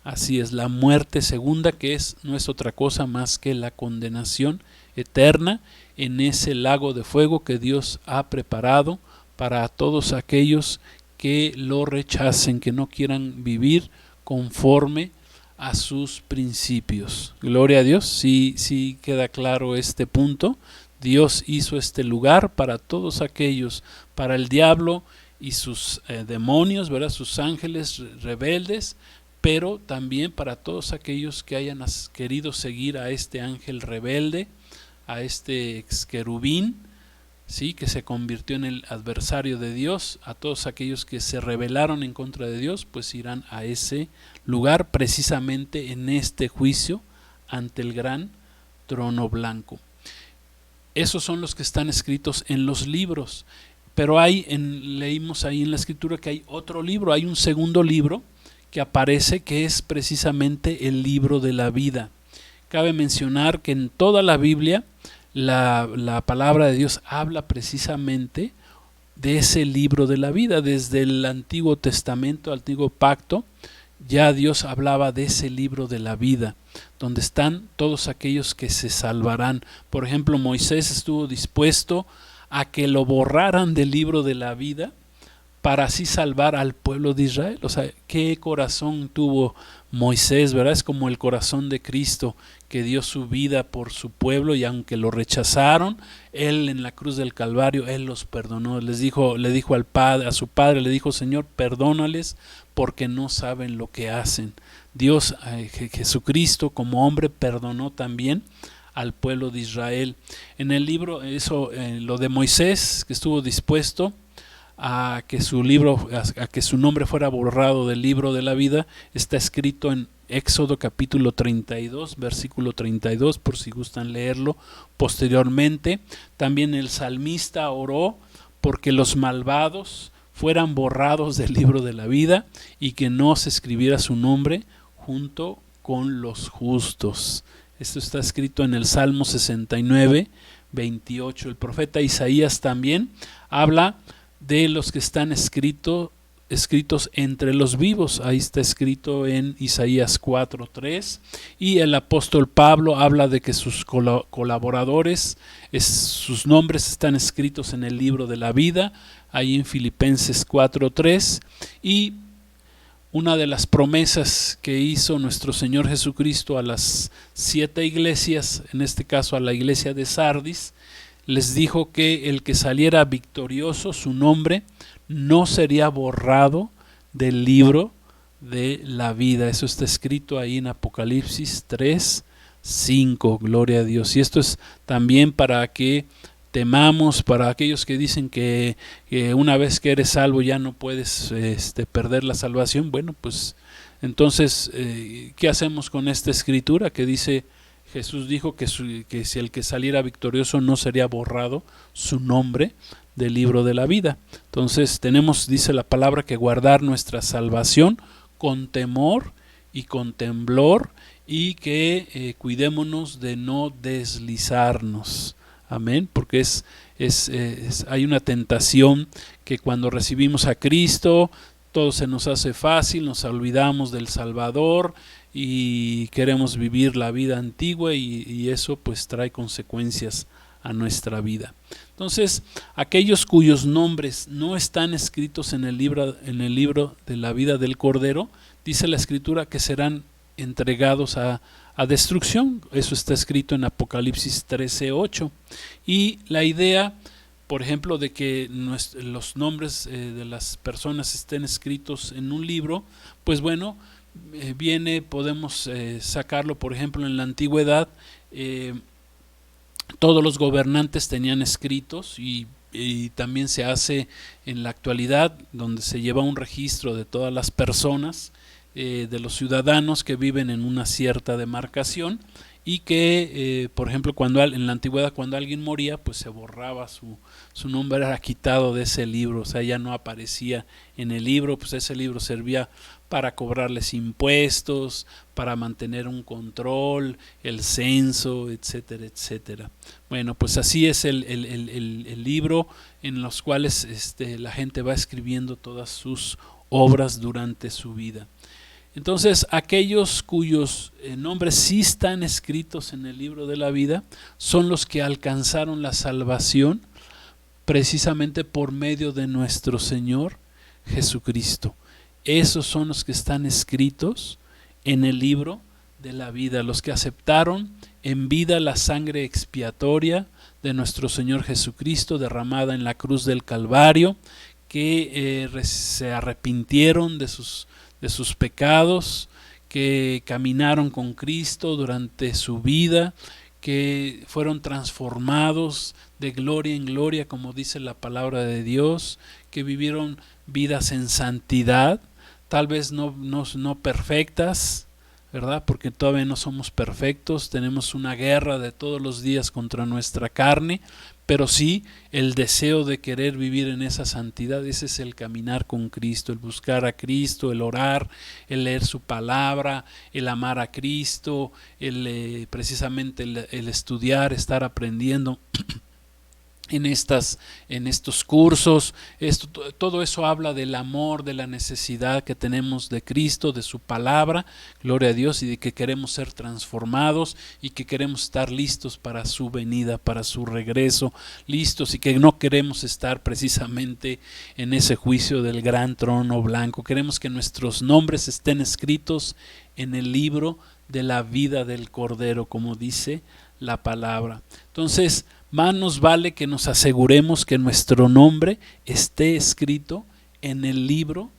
Así es, la muerte segunda, que no es otra cosa más que la condenación eterna en ese lago de fuego que Dios ha preparado para todos aquellos que lo rechacen, que no quieran vivir conforme a sus principios. Gloria a Dios. Sí queda claro este punto. Dios hizo este lugar para todos aquellos, para el diablo y sus demonios, ¿verdad? Sus ángeles rebeldes, pero también para todos aquellos que hayan querido seguir a este ángel rebelde, a este ex querubín, ¿sí? Que se convirtió en el adversario de Dios. A todos aquellos que se rebelaron en contra de Dios, pues irán a ese lugar precisamente en este juicio ante el gran trono blanco. Esos son los que están escritos en los libros, pero leímos ahí en la escritura que hay otro libro, hay un segundo libro que aparece, que es precisamente el libro de la vida. Cabe mencionar que en toda la Biblia la palabra de Dios habla precisamente de ese libro de la vida. Desde el Antiguo Testamento, Antiguo Pacto, ya Dios hablaba de ese libro de la vida, donde están todos aquellos que se salvarán. Por ejemplo, Moisés estuvo dispuesto a que lo borraran del libro de la vida para así salvar al pueblo de Israel. O sea, qué corazón tuvo Moisés, ¿verdad? Es como el corazón de Cristo, que dio su vida por su pueblo, y aunque lo rechazaron, él en la cruz del Calvario, él los perdonó. Le dijo a su padre, le dijo: Señor, perdónales porque no saben lo que hacen. Dios, Jesucristo como hombre, perdonó también al pueblo de Israel. En el libro, lo de Moisés, que estuvo dispuesto a que su nombre fuera borrado del libro de la vida, está escrito en Éxodo capítulo 32, versículo 32, por si gustan leerlo posteriormente. También el salmista oró porque los malvados fueran borrados del libro de la vida y que no se escribiera su nombre junto con los justos. Esto está escrito en el Salmo 69, 28. El profeta Isaías también habla de los que están escritos entre los vivos. Ahí está escrito en Isaías 4:3. Y el apóstol Pablo habla de que sus colaboradores, sus nombres están escritos en el libro de la vida, ahí en Filipenses 4:3. Y una de las promesas que hizo nuestro Señor Jesucristo a las 7 iglesias, en este caso a la iglesia de Sardis, les dijo que el que saliera victorioso, su nombre no sería borrado del libro de la vida. Eso está escrito ahí en Apocalipsis 3:5. Gloria a Dios. Y esto es también para que temamos, para aquellos que dicen que una vez que eres salvo ya no puedes perder la salvación. Bueno, pues entonces, ¿qué hacemos con esta escritura que dice: Jesús dijo que si el que saliera victorioso no sería borrado su nombre del libro de la vida? Entonces tenemos, dice la palabra, que guardar nuestra salvación con temor y con temblor, y que cuidémonos de no deslizarnos. Amén, porque hay una tentación que cuando recibimos a Cristo todo se nos hace fácil, nos olvidamos del Salvador y queremos vivir la vida antigua, y eso pues trae consecuencias a nuestra vida. Entonces, aquellos cuyos nombres no están escritos en el libro de la vida del Cordero, dice la Escritura que serán entregados a destrucción. Eso está escrito en Apocalipsis 13:8. Y la idea, por ejemplo, de que los nombres de las personas estén escritos en un libro, pues bueno, podemos sacarlo. Por ejemplo, en la antigüedad todos los gobernantes tenían escritos, y también se hace en la actualidad, donde se lleva un registro de todas las personas de los ciudadanos que viven en una cierta demarcación, y que, por ejemplo, en la antigüedad cuando alguien moría, pues se borraba su nombre, era quitado de ese libro, o sea, ya no aparecía en el libro, pues ese libro servía para cobrarles impuestos, para mantener un control, el censo, etcétera, etcétera. Bueno, pues así es el libro en los cuales la gente va escribiendo todas sus obras durante su vida. Entonces, aquellos cuyos nombres sí están escritos en el libro de la vida son los que alcanzaron la salvación precisamente por medio de nuestro Señor Jesucristo. Esos son los que están escritos en el libro de la vida, los que aceptaron en vida la sangre expiatoria de nuestro Señor Jesucristo derramada en la cruz del Calvario, que se arrepintieron de sus pecados, que caminaron con Cristo durante su vida, que fueron transformados de gloria en gloria, como dice la palabra de Dios, que vivieron vidas en santidad, tal vez no perfectas, ¿verdad? Porque todavía no somos perfectos, tenemos una guerra de todos los días contra nuestra carne, pero sí el deseo de querer vivir en esa santidad. Ese es el caminar con Cristo, el buscar a Cristo, el orar, el leer su palabra, el amar a Cristo, precisamente el estudiar, estar aprendiendo en estos cursos. Todo eso habla del amor, de la necesidad que tenemos de Cristo, de su palabra, gloria a Dios, y de que queremos ser transformados y que queremos estar listos para su venida, para su regreso, listos, y que no queremos estar precisamente en ese juicio del gran trono blanco. Queremos que nuestros nombres estén escritos en el libro de la vida del Cordero, como dice la palabra. Entonces, más nos vale que nos aseguremos que nuestro nombre esté escrito en el libro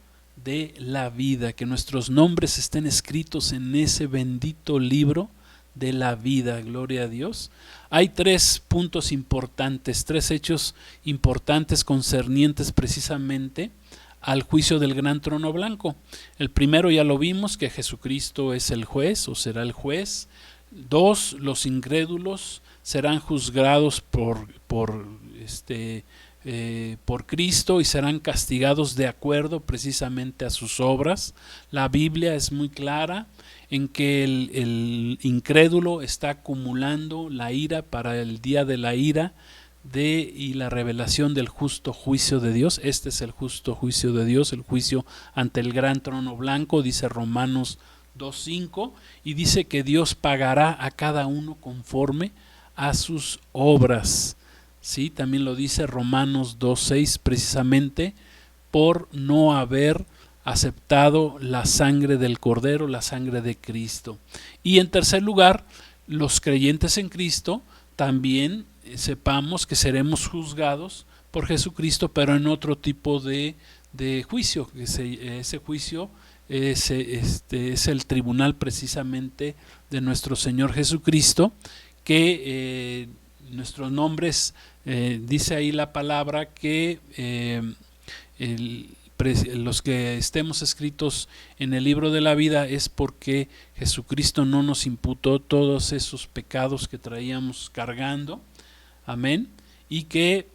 de la vida, que nuestros nombres estén escritos en ese bendito libro de la vida, gloria a Dios. Hay 3 puntos importantes, 3 hechos importantes concernientes precisamente al juicio del gran trono blanco. El primero ya lo vimos, que Jesucristo es el juez o será el juez. 2, los incrédulos serán juzgados por Cristo y serán castigados de acuerdo precisamente a sus obras. La Biblia es muy clara en que el incrédulo está acumulando la ira para el día de la ira y la revelación del justo juicio de Dios. Este es el justo juicio de Dios, el juicio ante el gran trono blanco, dice Romanos 2:5, y dice que Dios pagará a cada uno conforme a sus obras. Sí, también lo dice Romanos 2:6, precisamente por no haber aceptado la sangre del Cordero, la sangre de Cristo. Y en tercer lugar, los creyentes en Cristo también sepamos que seremos juzgados por Jesucristo, pero en otro tipo de juicio. Ese juicio es el tribunal precisamente de nuestro Señor Jesucristo, que nuestros nombres, dice ahí la palabra que los que estemos escritos en el libro de la vida es porque Jesucristo no nos imputó todos esos pecados que traíamos cargando, amén, y que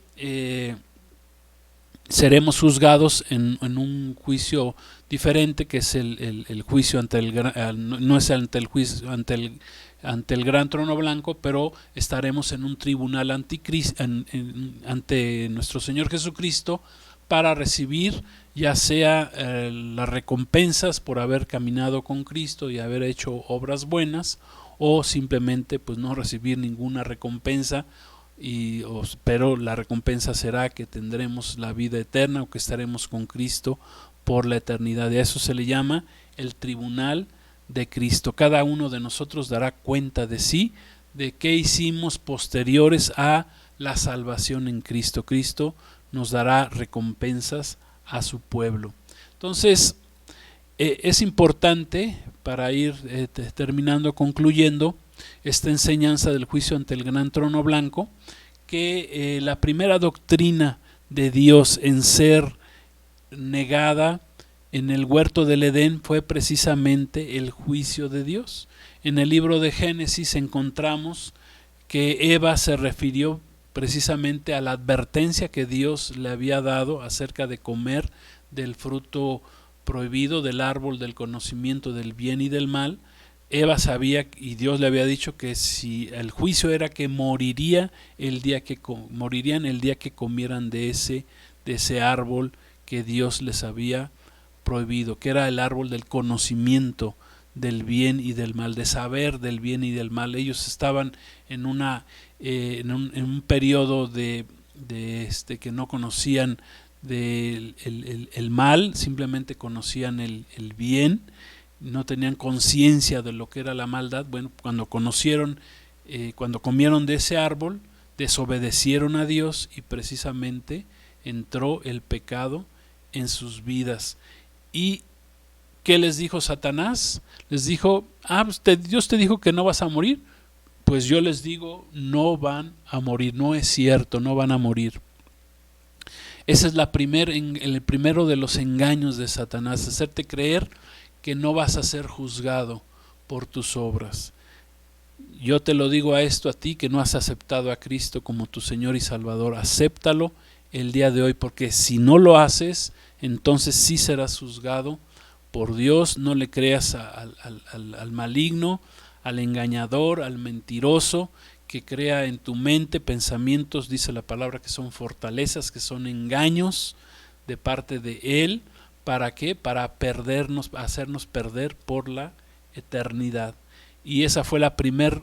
seremos juzgados en un juicio diferente, que es el juicio no es ante el juicio ante el gran trono blanco, pero estaremos en un tribunal ante nuestro Señor Jesucristo para recibir ya sea las recompensas por haber caminado con Cristo y haber hecho obras buenas, o simplemente pues no recibir ninguna recompensa, pero la recompensa será que tendremos la vida eterna o que estaremos con Cristo por la eternidad. Y a eso se le llama el tribunal de Cristo. Cada uno de nosotros dará cuenta de sí, de qué hicimos posteriores a la salvación en Cristo. Cristo nos dará recompensas a su pueblo. Entonces, es importante, para ir terminando, concluyendo esta enseñanza del juicio ante el gran trono blanco, que la primera doctrina de Dios en ser negada en el huerto del Edén fue precisamente el juicio de Dios. En el libro de Génesis encontramos que Eva se refirió precisamente a la advertencia que Dios le había dado acerca de comer del fruto prohibido del árbol del conocimiento del bien y del mal. Eva sabía y Dios le había dicho que si el juicio era que morirían el día que comieran de ese árbol que Dios les había prohibido, que era el árbol del conocimiento del bien y del mal, de saber del bien y del mal. Ellos estaban en un periodo de que no conocían el mal, simplemente conocían el bien, no tenían conciencia de lo que era la maldad. Bueno, cuando comieron de ese árbol, desobedecieron a Dios y precisamente entró el pecado en sus vidas. ¿Y qué les dijo Satanás? Les dijo, Dios te dijo que no vas a morir. Pues yo les digo, no van a morir, no es cierto, no van a morir. Ese es el primero de los engaños de Satanás, hacerte creer que no vas a ser juzgado por tus obras. Yo te lo digo a ti que no has aceptado a Cristo como tu Señor y Salvador, acéptalo el día de hoy, porque si no lo haces, entonces sí serás juzgado por Dios. No le creas al maligno, al engañador, al mentiroso, que crea en tu mente pensamientos, dice la palabra, que son fortalezas, que son engaños de parte de él. ¿Para qué? Para hacernos perder por la eternidad. Y esa fue la primer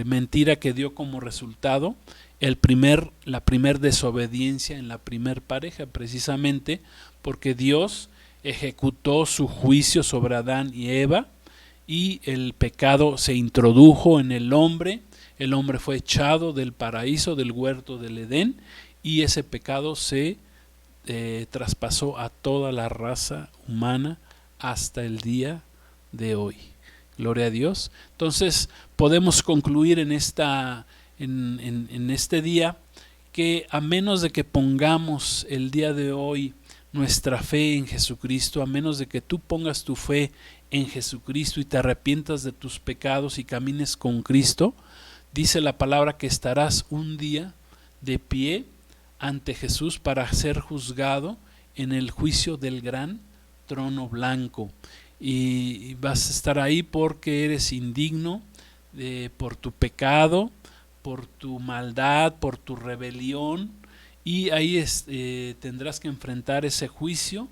mentira que dio como resultado la primer desobediencia en la primer pareja, precisamente porque Dios ejecutó su juicio sobre Adán y Eva y el pecado se introdujo en el hombre fue echado del paraíso, del huerto del Edén, y ese pecado se traspasó a toda la raza humana hasta el día de hoy. Gloria a Dios. Entonces podemos concluir en este día que a menos de que pongamos el día de hoy nuestra fe en Jesucristo, a menos de que tú pongas tu fe en Jesucristo y te arrepientas de tus pecados y camines con Cristo, dice la palabra que estarás un día de pie ante Jesús para ser juzgado en el juicio del gran trono blanco. Y vas a estar ahí porque eres indigno por tu pecado, por tu maldad, por tu rebelión, y ahí tendrás que enfrentar ese juicio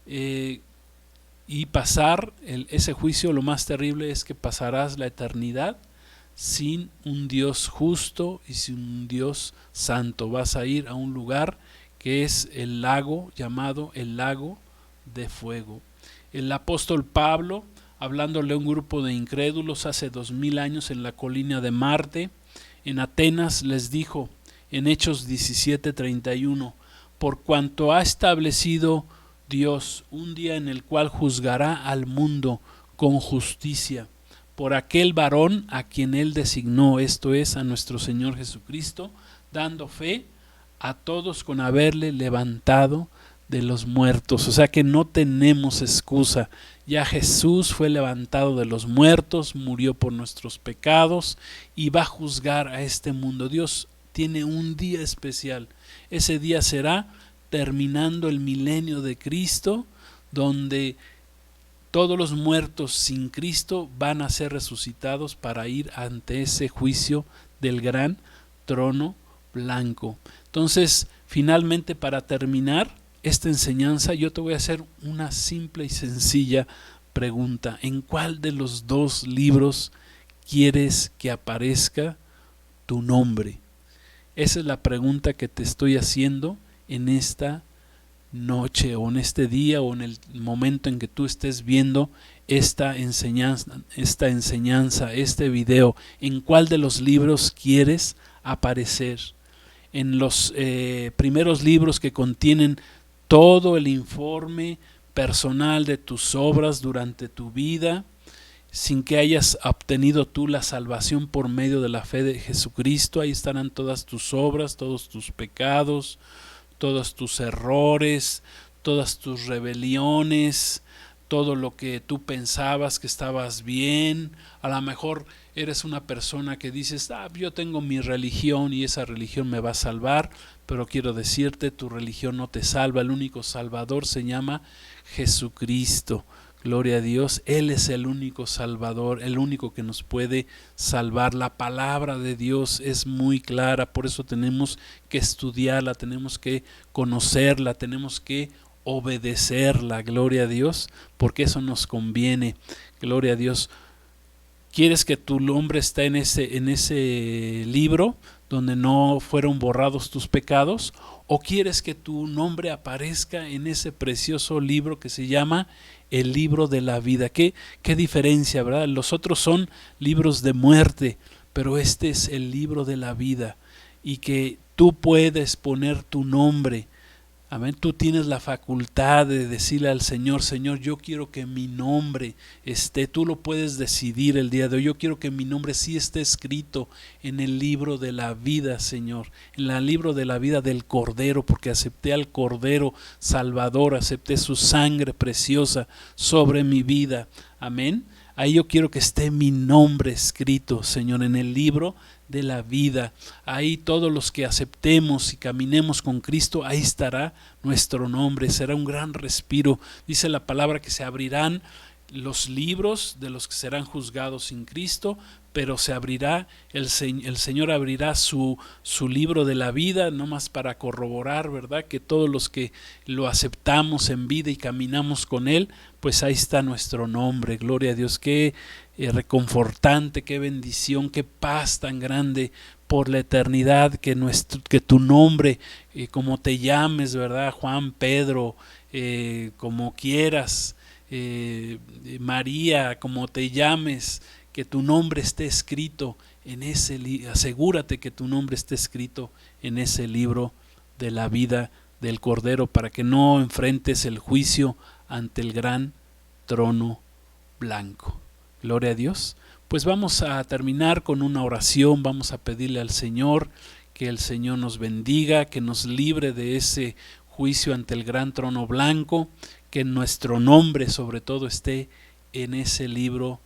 y pasar ese juicio. Lo más terrible es que pasarás la eternidad sin un Dios justo y sin un Dios santo. Vas a ir a un lugar que es el lago, llamado el lago de fuego. El apóstol Pablo, hablándole a un grupo de incrédulos hace 2000 años en la colina de Marte, en Atenas, les dijo en Hechos 17:31, por cuanto ha establecido Dios un día en el cual juzgará al mundo con justicia, por aquel varón a quien él designó, esto es, a nuestro Señor Jesucristo, dando fe a todos con haberle levantado de los muertos. O sea que no tenemos excusa. Ya Jesús fue levantado de los muertos, murió por nuestros pecados y va a juzgar a este mundo. Dios tiene un día especial. Ese día será terminando el milenio de Cristo, donde todos los muertos sin Cristo van a ser resucitados para ir ante ese juicio del gran trono blanco. Entonces, finalmente, para terminar esta enseñanza, yo te voy a hacer una simple y sencilla pregunta. ¿En cuál de los dos libros quieres que aparezca tu nombre? Esa es la pregunta que te estoy haciendo en esta noche o en este día o en el momento en que tú estés viendo esta enseñanza, este video. ¿En cuál de los libros quieres aparecer? En los primeros libros que contienen todo el informe personal de tus obras durante tu vida, sin que hayas obtenido tú la salvación por medio de la fe de Jesucristo. Ahí estarán todas tus obras, todos tus pecados, todos tus errores, todas tus rebeliones, todo lo que tú pensabas que estabas bien. A lo mejor eres una persona que dices, yo tengo mi religión y esa religión me va a salvar, pero quiero decirte, tu religión no te salva. El único salvador se llama Jesucristo. Gloria a Dios, Él es el único salvador, el único que nos puede salvar. La palabra de Dios es muy clara, por eso tenemos que estudiarla, tenemos que conocerla, tenemos que obedecerla, gloria a Dios, porque eso nos conviene, gloria a Dios. ¿Quieres que tu nombre esté en ese libro donde no fueron borrados tus pecados? ¿O quieres que tu nombre aparezca en ese precioso libro que se llama el libro de la vida? ¿Qué diferencia, verdad? Los otros son libros de muerte, pero este es el libro de la vida, y que tú puedes poner tu nombre. Amén. Tú tienes la facultad de decirle al Señor, Señor, yo quiero que mi nombre esté, tú lo puedes decidir el día de hoy, yo quiero que mi nombre sí esté escrito en el libro de la vida, Señor, en el libro de la vida del Cordero, porque acepté al Cordero Salvador, acepté su sangre preciosa sobre mi vida. Amén. Ahí yo quiero que esté mi nombre escrito, Señor, en el libro de la vida. Ahí todos los que aceptemos y caminemos con Cristo, ahí estará nuestro nombre. Será un gran respiro. Dice la palabra que se abrirán los libros de los que serán juzgados sin Cristo, pero se abrirá, el Señor abrirá su libro de la vida, no más para corroborar, ¿verdad? Que todos los que lo aceptamos en vida y caminamos con Él, pues ahí está nuestro nombre. Gloria a Dios, qué reconfortante, qué bendición, qué paz tan grande por la eternidad, que tu nombre, como te llames, ¿verdad? Juan, Pedro, como quieras, María, como te llames, que tu nombre esté escrito en ese libro. Asegúrate que tu nombre esté escrito en ese libro de la vida del Cordero, para que no enfrentes el juicio ante el gran trono blanco. Gloria a Dios. Pues vamos a terminar con una oración. Vamos a pedirle al Señor que el Señor nos bendiga, que nos libre de ese juicio ante el gran trono blanco, que nuestro nombre sobre todo esté en ese libro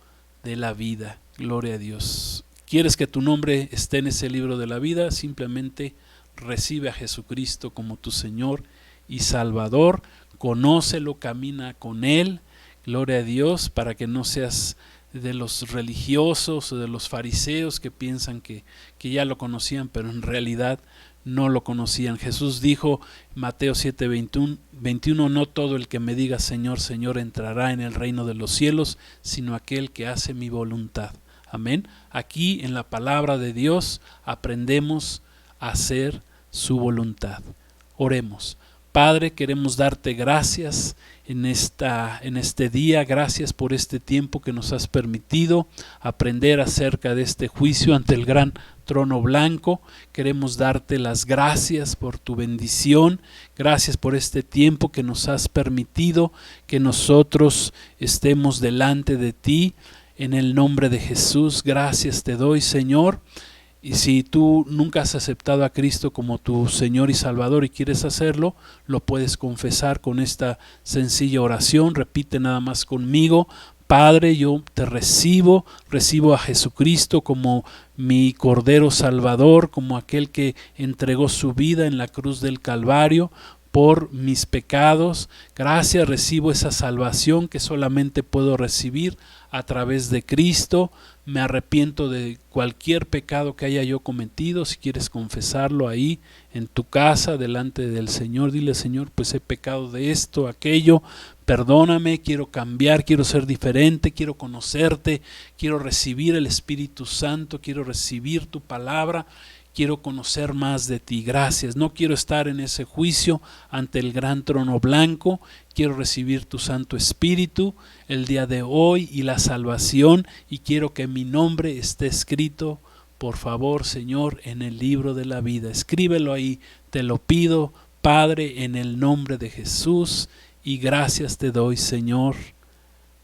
de la vida. Gloria a Dios. ¿Quieres que tu nombre esté en ese libro de la vida? Simplemente recibe a Jesucristo como tu Señor y Salvador. Conócelo, camina con Él. Gloria a Dios, para que no seas de los religiosos o de los fariseos que piensan que ya lo conocían, pero en realidad no lo conocían. Jesús dijo, Mateo 7:21, no todo el que me diga Señor, Señor entrará en el reino de los cielos, sino aquel que hace mi voluntad. Amén. Aquí en la palabra de Dios aprendemos a hacer su voluntad. Oremos. Padre, queremos darte gracias en este día. Gracias por este tiempo que nos has permitido aprender acerca de este juicio ante el gran trono blanco. Queremos darte las gracias por tu bendición. Gracias por este tiempo que nos has permitido que nosotros estemos delante de ti. En el nombre de Jesús, gracias te doy, Señor. Y si tú nunca has aceptado a Cristo como tu Señor y Salvador y quieres hacerlo, lo puedes confesar con esta sencilla oración. Repite nada más conmigo. Padre, yo te recibo a Jesucristo como mi Cordero Salvador, como aquel que entregó su vida en la cruz del Calvario por mis pecados. Gracias, recibo esa salvación que solamente puedo recibir a través de Cristo. Me arrepiento de cualquier pecado que haya yo cometido. Si quieres confesarlo ahí en tu casa delante del Señor, dile: Señor, pues he pecado de esto, aquello, perdóname, quiero cambiar, quiero ser diferente, quiero conocerte, quiero recibir el Espíritu Santo, quiero recibir tu palabra, quiero conocer más de ti. Gracias. No quiero estar en ese juicio ante el gran trono blanco. Quiero recibir tu Santo Espíritu el día de hoy y la salvación, y quiero que mi nombre esté escrito, por favor, Señor, en el libro de la vida. Escríbelo ahí, te lo pido, Padre, en el nombre de Jesús, y gracias te doy, Señor,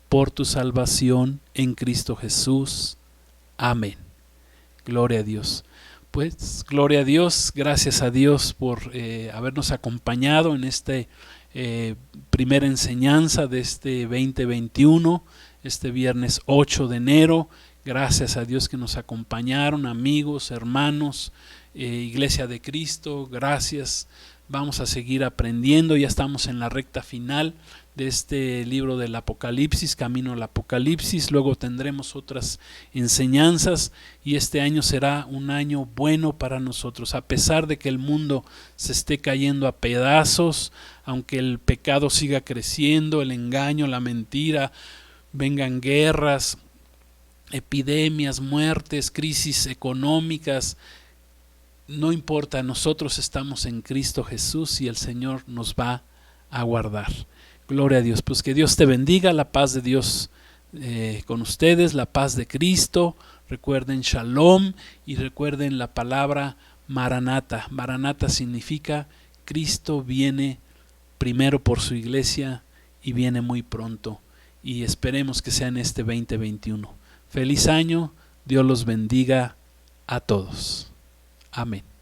por tu salvación en Cristo Jesús. Amén. Gloria a Dios. Pues gloria a Dios, gracias a Dios por habernos acompañado en primera enseñanza de este 2021, este viernes 8 de enero. Gracias a Dios que nos acompañaron, amigos, hermanos, Iglesia de Cristo, gracias. Vamos a seguir aprendiendo, ya estamos en la recta final de este libro del Apocalipsis, camino al Apocalipsis. Luego tendremos otras enseñanzas y este año será un año bueno para nosotros, a pesar de que el mundo se esté cayendo a pedazos, aunque el pecado siga creciendo, el engaño, la mentira, vengan guerras, epidemias, muertes, crisis económicas. No importa, nosotros estamos en Cristo Jesús y el Señor nos va a guardar. Gloria a Dios. Pues que Dios te bendiga, la paz de Dios con ustedes, la paz de Cristo. Recuerden Shalom y recuerden la palabra Maranata. Maranata significa Cristo viene primero por su iglesia y viene muy pronto. Y esperemos que sea en este 2021. Feliz año, Dios los bendiga a todos. Amén.